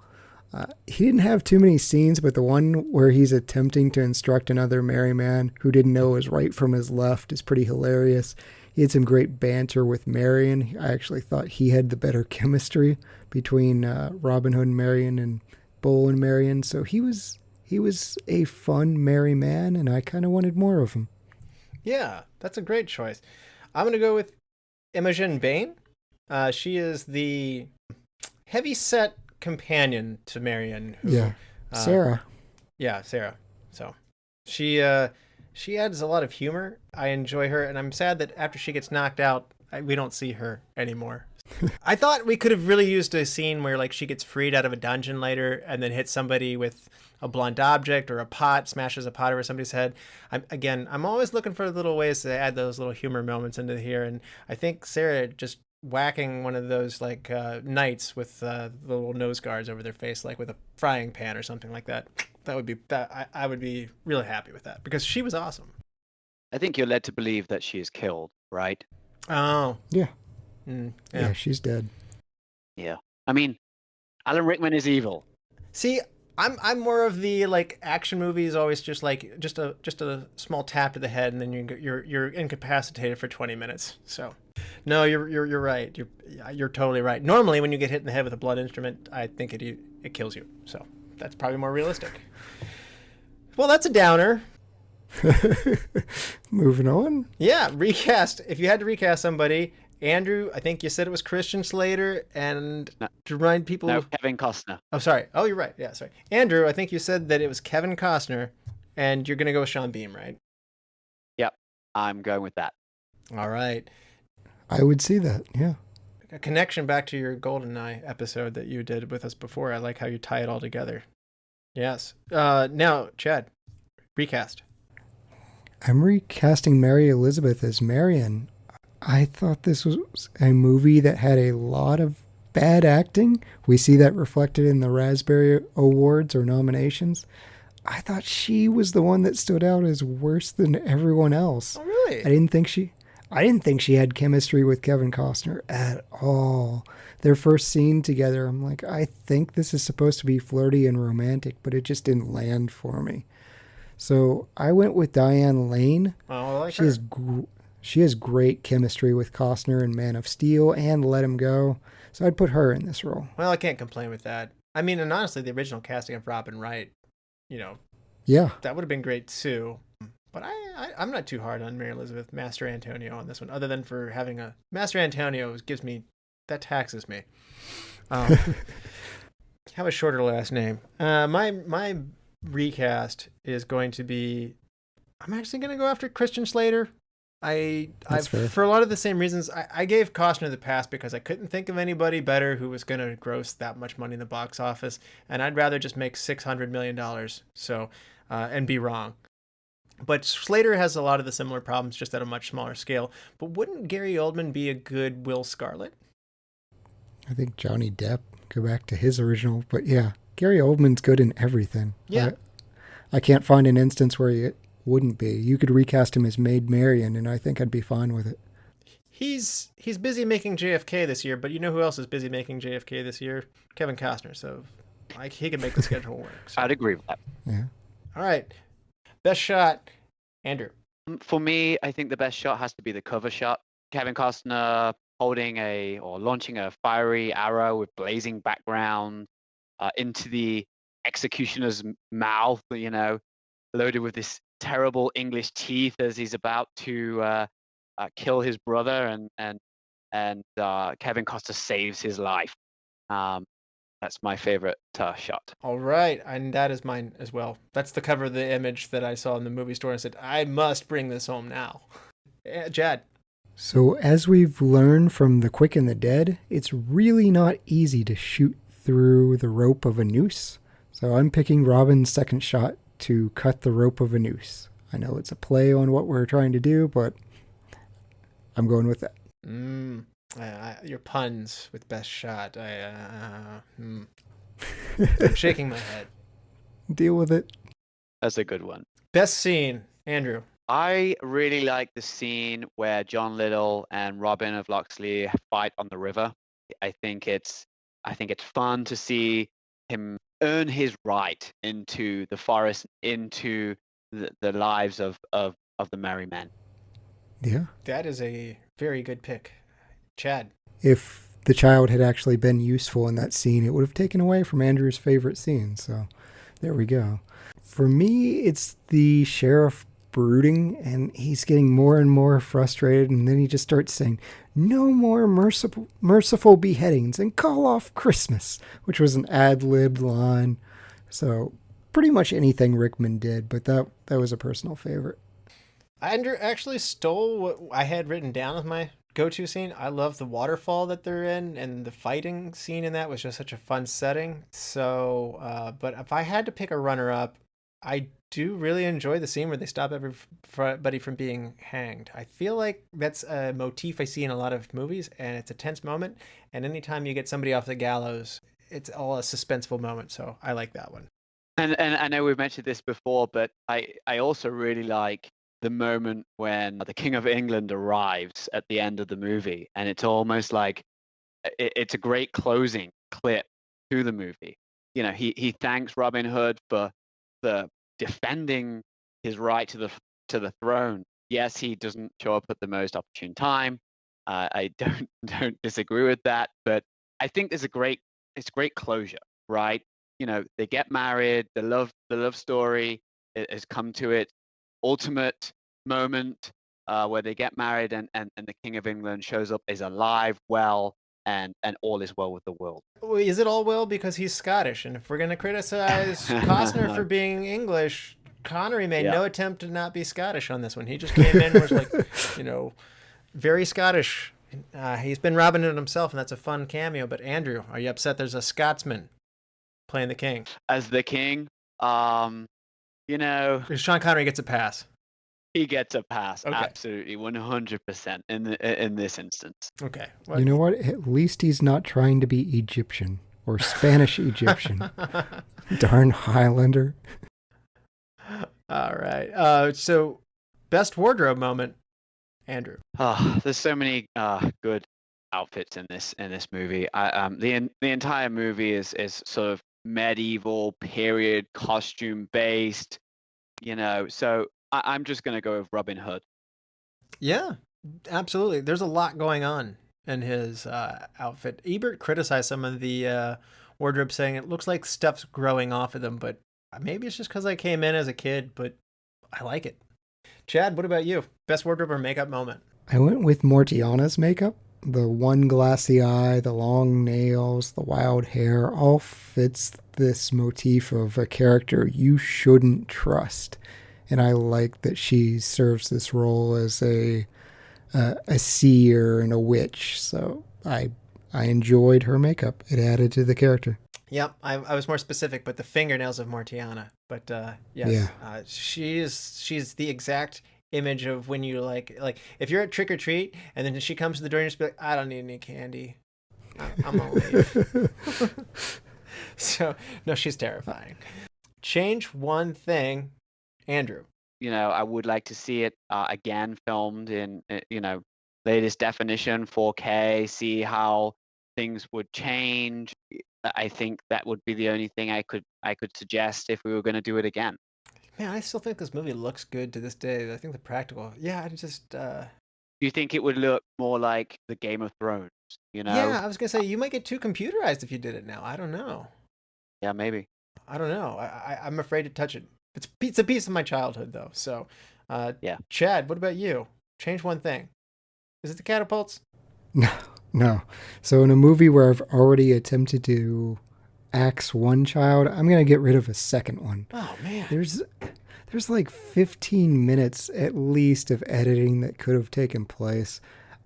He didn't have too many scenes, but the one where he's attempting to instruct another merry man who didn't know his right from his left is pretty hilarious. He had some great banter with Marion. I actually thought he had the better chemistry between Robin Hood and Marion and Bull and Marion. So he was a fun, merry man, and I kind of wanted more of him. Yeah, that's a great choice. I'm going to go with Imogen Bain. She is the heavy-set companion to Marion. Sarah. Yeah, Sarah. So she adds a lot of humor. I enjoy her, and I'm sad that after she gets knocked out, we don't see her anymore. I thought we could have really used a scene where like she gets freed out of a dungeon later and then hits somebody with a blunt object or a pot, smashes a pot over somebody's head. I'm always looking for little ways to add those little humor moments into here, and I think Sarah just whacking one of those like knights with little nose guards over their face, like with a frying pan or something like that. I would be really happy with that because she was awesome. I think you're led to believe that she is killed, right? Oh. Yeah. Yeah, she's dead. Yeah. I mean, Alan Rickman is evil. See, I'm more of the like action movies always just like just a small tap to the head and then you're incapacitated for 20 minutes. So no, you're right. You're totally right. Normally when you get hit in the head with a blunt instrument, I think it kills you. So that's probably more realistic. Well, that's a downer. Moving on. Yeah, recast. If you had to recast somebody, Andrew, I think you said it was Christian Slater, and to remind people... No, Kevin Costner. Oh, sorry. Oh, you're right. Yeah, sorry. Andrew, I think you said that it was Kevin Costner, and you're going to go with Sean Bean, right? Yep, I'm going with that. All right. I would see that, yeah. A connection back to your GoldenEye episode that you did with us before. I like how you tie it all together. Yes. Now, Chad, recast. I'm recasting Mary Elizabeth as Marion. I thought this was a movie that had a lot of bad acting. We see that reflected in the Raspberry Awards or nominations. I thought she was the one that stood out as worse than everyone else. Oh, really? I didn't think she had chemistry with Kevin Costner at all. Their first scene together, I'm like, I think this is supposed to be flirty and romantic, but it just didn't land for me. So I went with Diane Lane. Oh, I like she her. She has great chemistry with Costner in Man of Steel and Let Him Go. So I'd put her in this role. Well, I can't complain with that. I mean, and honestly, the original casting of Robin Wright, Yeah. that would have been great too. But I'm not too hard on Mary Elizabeth Mastrantonio on this one, other than for having a Mastrantonio that taxes me. Have a shorter last name. My recast is going to be. I'm actually going to go after Christian Slater. That's fair. For a lot of the same reasons, I gave Costner the pass because I couldn't think of anybody better who was going to gross that much money in the box office, and I'd rather just make $600 million. So, and be wrong. But Slater has a lot of the similar problems, just at a much smaller scale. But wouldn't Gary Oldman be a good Will Scarlett? I think Johnny Depp, go back to his original. But yeah, Gary Oldman's good in everything. Yeah. I can't find an instance where he wouldn't be. You could recast him as Maid Marian, and I think I'd be fine with it. He's busy making JFK this year, but you know who else is busy making JFK this year? Kevin Costner. So he can make the schedule work. So. I'd agree with that. Yeah. All right. Best shot, Andrew. For me, I think the best shot has to be the cover shot. Kevin Costner launching a fiery arrow with blazing background into the executioner's mouth, loaded with this terrible English teeth as he's about to kill his brother, and Kevin Costner saves his life. That's my favorite shot. All right, and that is mine as well. That's the cover of the image that I saw in the movie store and said, I must bring this home now. Jad. So as we've learned from The Quick and the Dead, it's really not easy to shoot through the rope of a noose. So I'm picking Robin's second shot to cut the rope of a noose. I know it's a play on what we're trying to do, but I'm going with that. Your puns with best shot. I'm shaking my head. Deal with it. That's a good one. Best scene, Andrew. I really like the scene where John Little and Robin of Locksley fight on the river. I think it's fun to see him earn his right into the forest, into the lives of the merry men. Yeah. That is a very good pick. Chad. If the child had actually been useful in that scene, it would have taken away from Andrew's favorite scene. So there we go. For me, it's the sheriff brooding, and he's getting more and more frustrated, and then he just starts saying, no more merciful beheadings and call off Christmas, which was an ad-libbed line. So pretty much anything Rickman did, but that was a personal favorite. Andrew actually stole what I had written down as my go-to scene. I love the waterfall that they're in, and the fighting scene in that was just such a fun setting. So, but if I had to pick a runner-up, I do really enjoy the scene where they stop everybody from being hanged. I feel like that's a motif I see in a lot of movies, and it's a tense moment. And anytime you get somebody off the gallows, it's all a suspenseful moment. So I like that one. And I know we've mentioned this before, but I also really like the moment when the King of England arrives at the end of the movie, and it's almost like it's a great closing clip to the movie. He thanks Robin Hood for defending his right to the throne. Yes, he doesn't show up at the most opportune time. I don't disagree with that, but I think it's a great closure, right? They get married, the love story has come to its ultimate moment where they get married, and the King of England shows up, is alive, well, and all is well with the world. Is it all well because he's Scottish? And if we're going to criticize Costner for being English, Connery made no attempt to not be Scottish on this one. He just came in and was like, very Scottish. He's been Robin Hood himself, and that's a fun cameo. But Andrew, are you upset there's a Scotsman playing the king? As the king, Sean Connery gets a pass. he gets a pass. Okay. Absolutely, 100% in this instance. Okay. You know what? At least he's not trying to be Egyptian or Spanish Egyptian. Darn Highlander. All right. So, best wardrobe moment, Andrew. There's so many good outfits in this movie. The entire movie is sort of medieval period costume based, so I'm just gonna go with Robin Hood. Yeah, absolutely. There's a lot going on in his outfit. Ebert criticized some of the wardrobe, saying it looks like stuff's growing off of them, but maybe it's just because I came in as a kid, but I like it. Chad, what about you? Best wardrobe or makeup moment? I went with Mortiana's makeup. The one glassy eye, the long nails, the wild hair, all fits this motif of a character you shouldn't trust. And I like that she serves this role as a seer and a witch. So I enjoyed her makeup. It added to the character. Yep, I was more specific, but the fingernails of Mortiana. But yes, yeah. She's the exact image of when you like if you're at trick or treat and then she comes to the door and you just be like, I don't need any candy. I'm gonna leave. So no, she's terrifying. Change one thing, Andrew. I would like to see it again filmed in latest definition 4K, see how things would change. I think that would be the only thing I could suggest if we were going to do it again. Man, I still think this movie looks good to this day. I think the practical. Yeah, I just. Do you think it would look more like the Game of Thrones? Yeah, I was gonna say you might get too computerized if you did it now. I don't know. Yeah, maybe. I don't know. I'm afraid to touch it. It's a piece of my childhood though. So, yeah. Chad, what about you? Change one thing. Is it the catapults? No. So in a movie where I've already attempted to axe one child, I'm going to get rid of a second one. Oh, man. There's like 15 minutes at least of editing that could have taken place.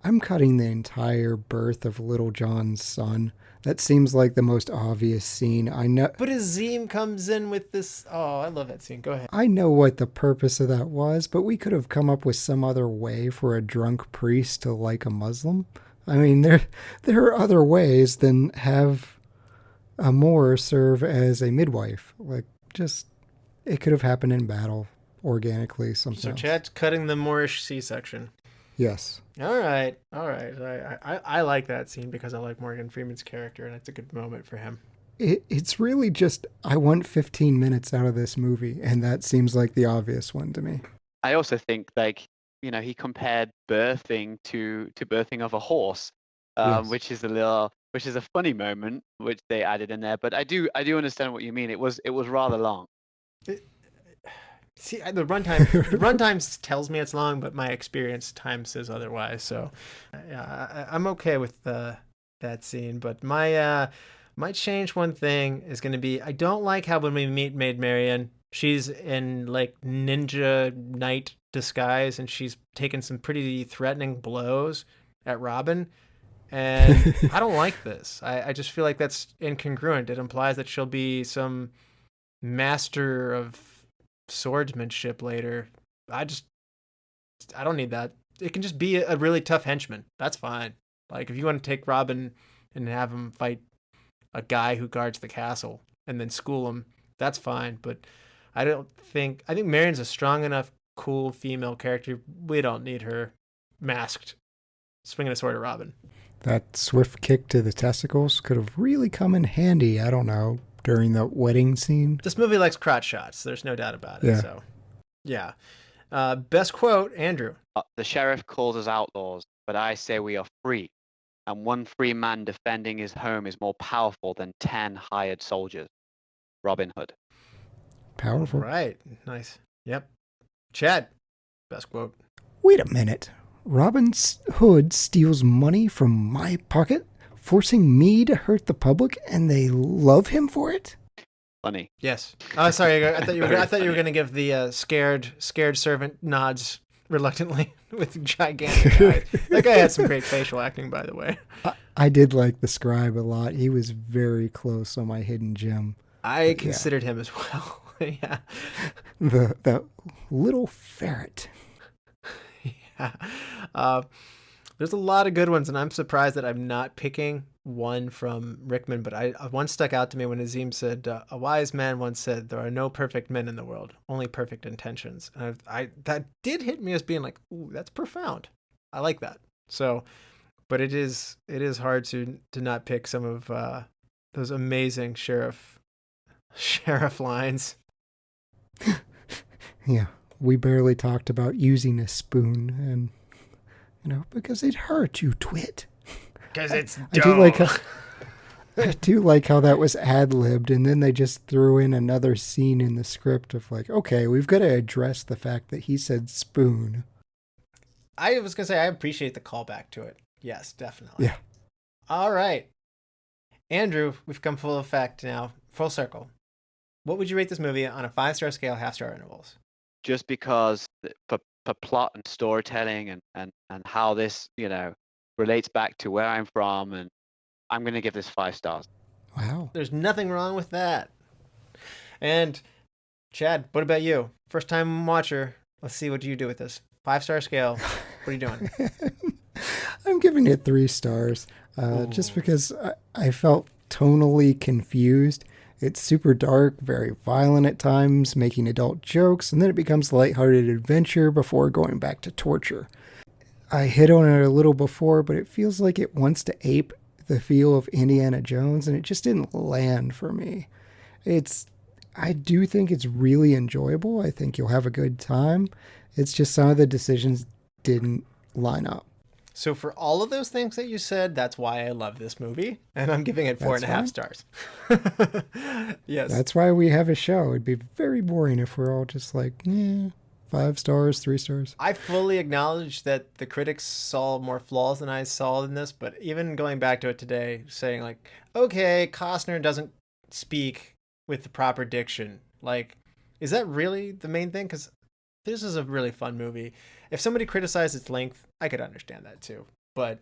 I'm cutting the entire birth of Little John's son. That seems like the most obvious scene. I know. But Azim comes in with this. Oh, I love that scene. Go ahead. I know what the purpose of that was, but we could have come up with some other way for a drunk priest to like a Muslim. I mean, there are other ways than have Amor serve as a midwife. Like, just, it could have happened in battle organically. So Chad's cutting the Moorish C-section. Yes. All right. I like that scene because I like Morgan Freeman's character, and it's a good moment for him. It's really just, I want 15 minutes out of this movie, and that seems like the obvious one to me. I also think, he compared birthing to birthing of a horse, yes. which is a funny moment which they added in there. But I do understand what you mean. It was rather long. See, the runtime tells me it's long, but my experience time says otherwise. So, yeah, I'm okay with that scene. But my change one thing is going to be, I don't like how when we meet Maid Marian, she's in like ninja knight disguise and she's taken some pretty threatening blows at Robin. And I don't like this. I just feel like that's incongruent. It implies that she'll be some master of swordsmanship later. I don't need that. It can just be a really tough henchman. That's fine. Like if you want to take Robin and have him fight a guy who guards the castle and then school him, that's fine. But I think Marian's a strong enough, cool female character. We don't need her masked swinging a sword at Robin. That swift kick to the testicles could have really come in handy. I don't know. During the wedding scene. This movie likes crotch shots. There's no doubt about it. Yeah. So, yeah. Best quote, Andrew. The sheriff calls us outlaws, but I say we are free. And one free man defending his home is more powerful than 10 hired soldiers. Robin Hood. Powerful. Right. Nice. Yep. Chad. Best quote. Wait a minute. Robin Hood steals money from my pocket? Forcing me to hurt the public, and they love him for it? Funny. Yes. Oh, sorry. I thought you were going to give the scared servant nods reluctantly with gigantic eyes. That guy had some great facial acting, by the way. I did like the scribe a lot. He was very close on my hidden gem. I considered him as well. Yeah. The little ferret. There's a lot of good ones, and I'm surprised that I'm not picking one from Rickman. But one stuck out to me when Azim said, "A wise man once said there are no perfect men in the world, only perfect intentions." And I that did hit me as being like, "Ooh, that's profound." I like that. So, but it is hard to not pick some of those amazing sheriff lines. Yeah, we barely talked about using a spoon, and because it hurt, you twit. Because it's I do like how that was ad-libbed, and then they just threw in another scene in the script of like, okay, we've got to address the fact that he said spoon. I was going to say, I appreciate the callback to it. Yes, definitely. Yeah. All right. Andrew, we've come full effect now, full circle. What would you rate this movie on a 5-star scale, half-star intervals? Just because for plot and storytelling and how this, relates back to where I'm from, and I'm going to give this 5 stars. Wow. There's nothing wrong with that. And Chad, what about you? First time watcher. Let's see what you do with this. 5-star scale. What are you doing? I'm giving it 3 stars, just because I felt tonally confused. It's super dark, very violent at times, making adult jokes, and then it becomes lighthearted adventure before going back to torture. I hit on it a little before, but it feels like it wants to ape the feel of Indiana Jones, and it just didn't land for me. I do think it's really enjoyable. I think you'll have a good time. It's just some of the decisions didn't line up. So for all of those things that you said, that's why I love this movie, and I'm giving it 4.5 stars. Yes. That's why we have a show. It'd be very boring if we're all just like, 5 stars, 3 stars. I fully acknowledge that the critics saw more flaws than I saw in this, but even going back to it today, saying like, okay, Costner doesn't speak with the proper diction. Like, is that really the main thing? Because this is a really fun movie. If somebody criticized its length, I could understand that too. But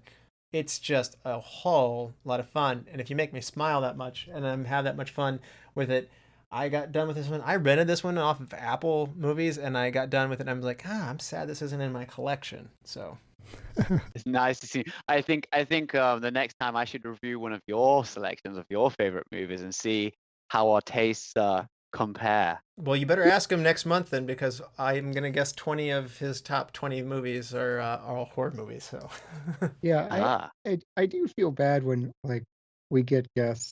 it's just a whole lot of fun. And if you make me smile that much and I'm have that much fun with it, I got done with this one. I rented this one off of Apple Movies, and I got done with it. And I'm like, I'm sad this isn't in my collection. So it's nice to see. I think the next time I should review one of your selections of your favorite movies and see how our tastes compare. Well, you better ask him next month then, because I'm gonna guess 20 of his top 20 movies are all horror movies. So yeah, I do feel bad when like we get guests.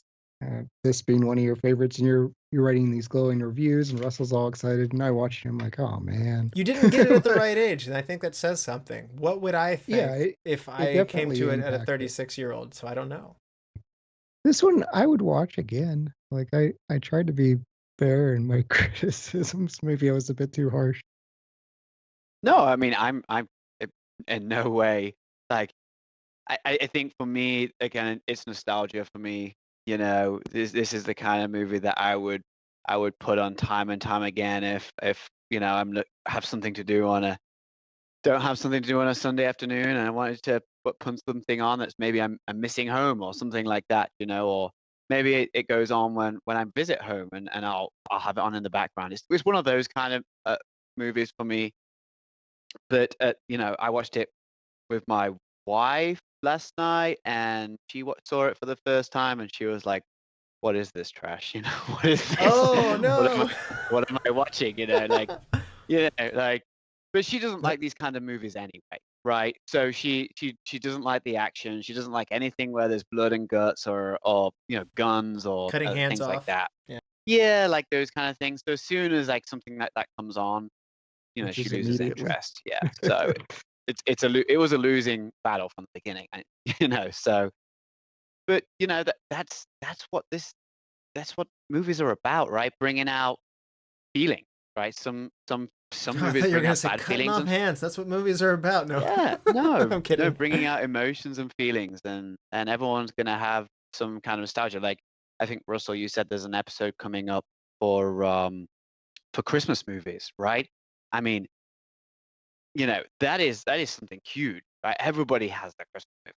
This being one of your favorites, and you're writing these glowing reviews, and Russell's all excited, and I watch him like, oh man, you didn't get it at the right age, and I think that says something. What would I think if I came to it at a 36-year-old? So I don't know. This one I would watch again. Like I tried to be fair in my criticisms. Maybe I was a bit too harsh. No, I mean I'm in no way like I think for me again it's nostalgia for me. This is the kind of movie that I would put on time and time again if have something to do don't have something to do on a Sunday afternoon and I wanted to put something on that's maybe I'm missing home or something like that, or maybe it goes on when I visit home and I'll have it on in the background. It's one of those kind of movies for me. But I watched it with my wife last night, and she saw it for the first time, and she was like, "What is this trash? What is this? Oh no! What am I watching? But she doesn't like these kind of movies anyway, right? So she doesn't like the action. She doesn't like anything where there's blood and guts or guns or cutting hands things off. like that. Yeah, like those kind of things. So as soon as like something like that comes on, she loses interest. Yeah, so. It was a losing battle from the beginning, so, but that's what movies are about, right? Bringing out feeling, right? Some movies bring out bad feelings. Off hands. That's what movies are about. No, yeah, no, I'm kidding. No, bringing out emotions and feelings, and everyone's gonna have some kind of nostalgia. Like I think Russell, you said there's an episode coming up for Christmas movies, right? I mean. That is something huge, right? Everybody has their Christmas movie,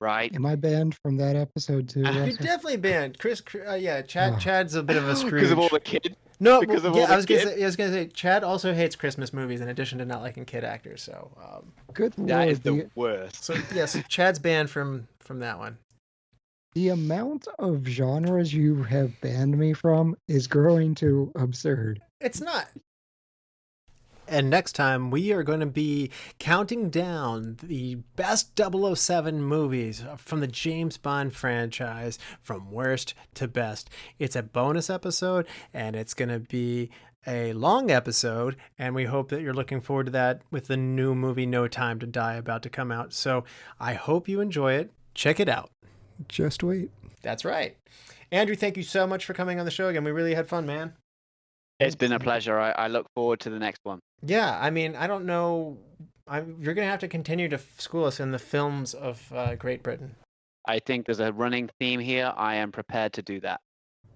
right? Am I banned from that episode too? You're Russell? definitely banned. Chad. Oh. Chad's a bit of a Scrooge. Because of all the kids. No, because of yeah, all the I was gonna kids? say, Chad also hates Christmas movies in addition to not liking kid actors. So, Good That lord, is the worst. so yes, Chad's banned from that one. the amount of genres you have banned me from is growing to absurd. It's not. And next time, we are going to be counting down the best 007 movies from the James Bond franchise from worst to best. It's a bonus episode, and it's going to be a long episode, and we hope that you're looking forward to that with the new movie No Time to Die about to come out. So I hope you enjoy it. Check it out. Just wait. That's right. Andrew, thank you so much for coming on the show again. We really had fun, man. It's been a pleasure. I look forward to the next one. Yeah, I mean, I don't know. You're going to have to continue to school us in the films of Great Britain. I think there's a running theme here. I am prepared to do that.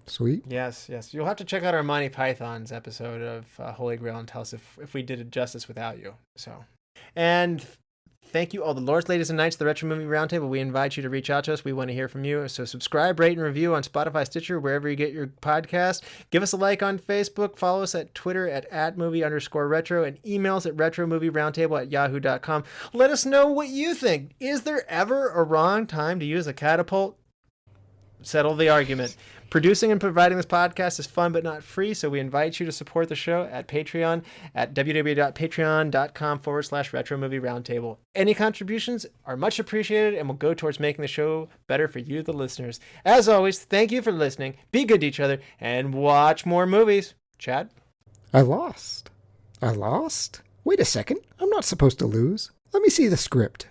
Sweet. Yes. You'll have to check out our Monty Python's episode of Holy Grail and tell us if we did it justice without you. So, and thank you, all the lords, ladies, and knights of the Retro Movie Roundtable. We invite you to reach out to us. We want to hear from you. So subscribe, rate, and review on Spotify, Stitcher, wherever you get your podcast. Give us a like on Facebook. Follow us at Twitter at @movie_retro and email us at retromovieroundtable@yahoo.com. Let us know what you think. Is there ever a wrong time to use a catapult? Settle the argument. Producing and providing this podcast is fun but not free, so we invite you to support the show at Patreon at www.patreon.com/Retro Movie Roundtable. Any contributions are much appreciated and will go towards making the show better for you, the listeners. As always, thank you for listening. Be good to each other and watch more movies. Chad? I lost. Wait a second. I'm not supposed to lose. Let me see the script.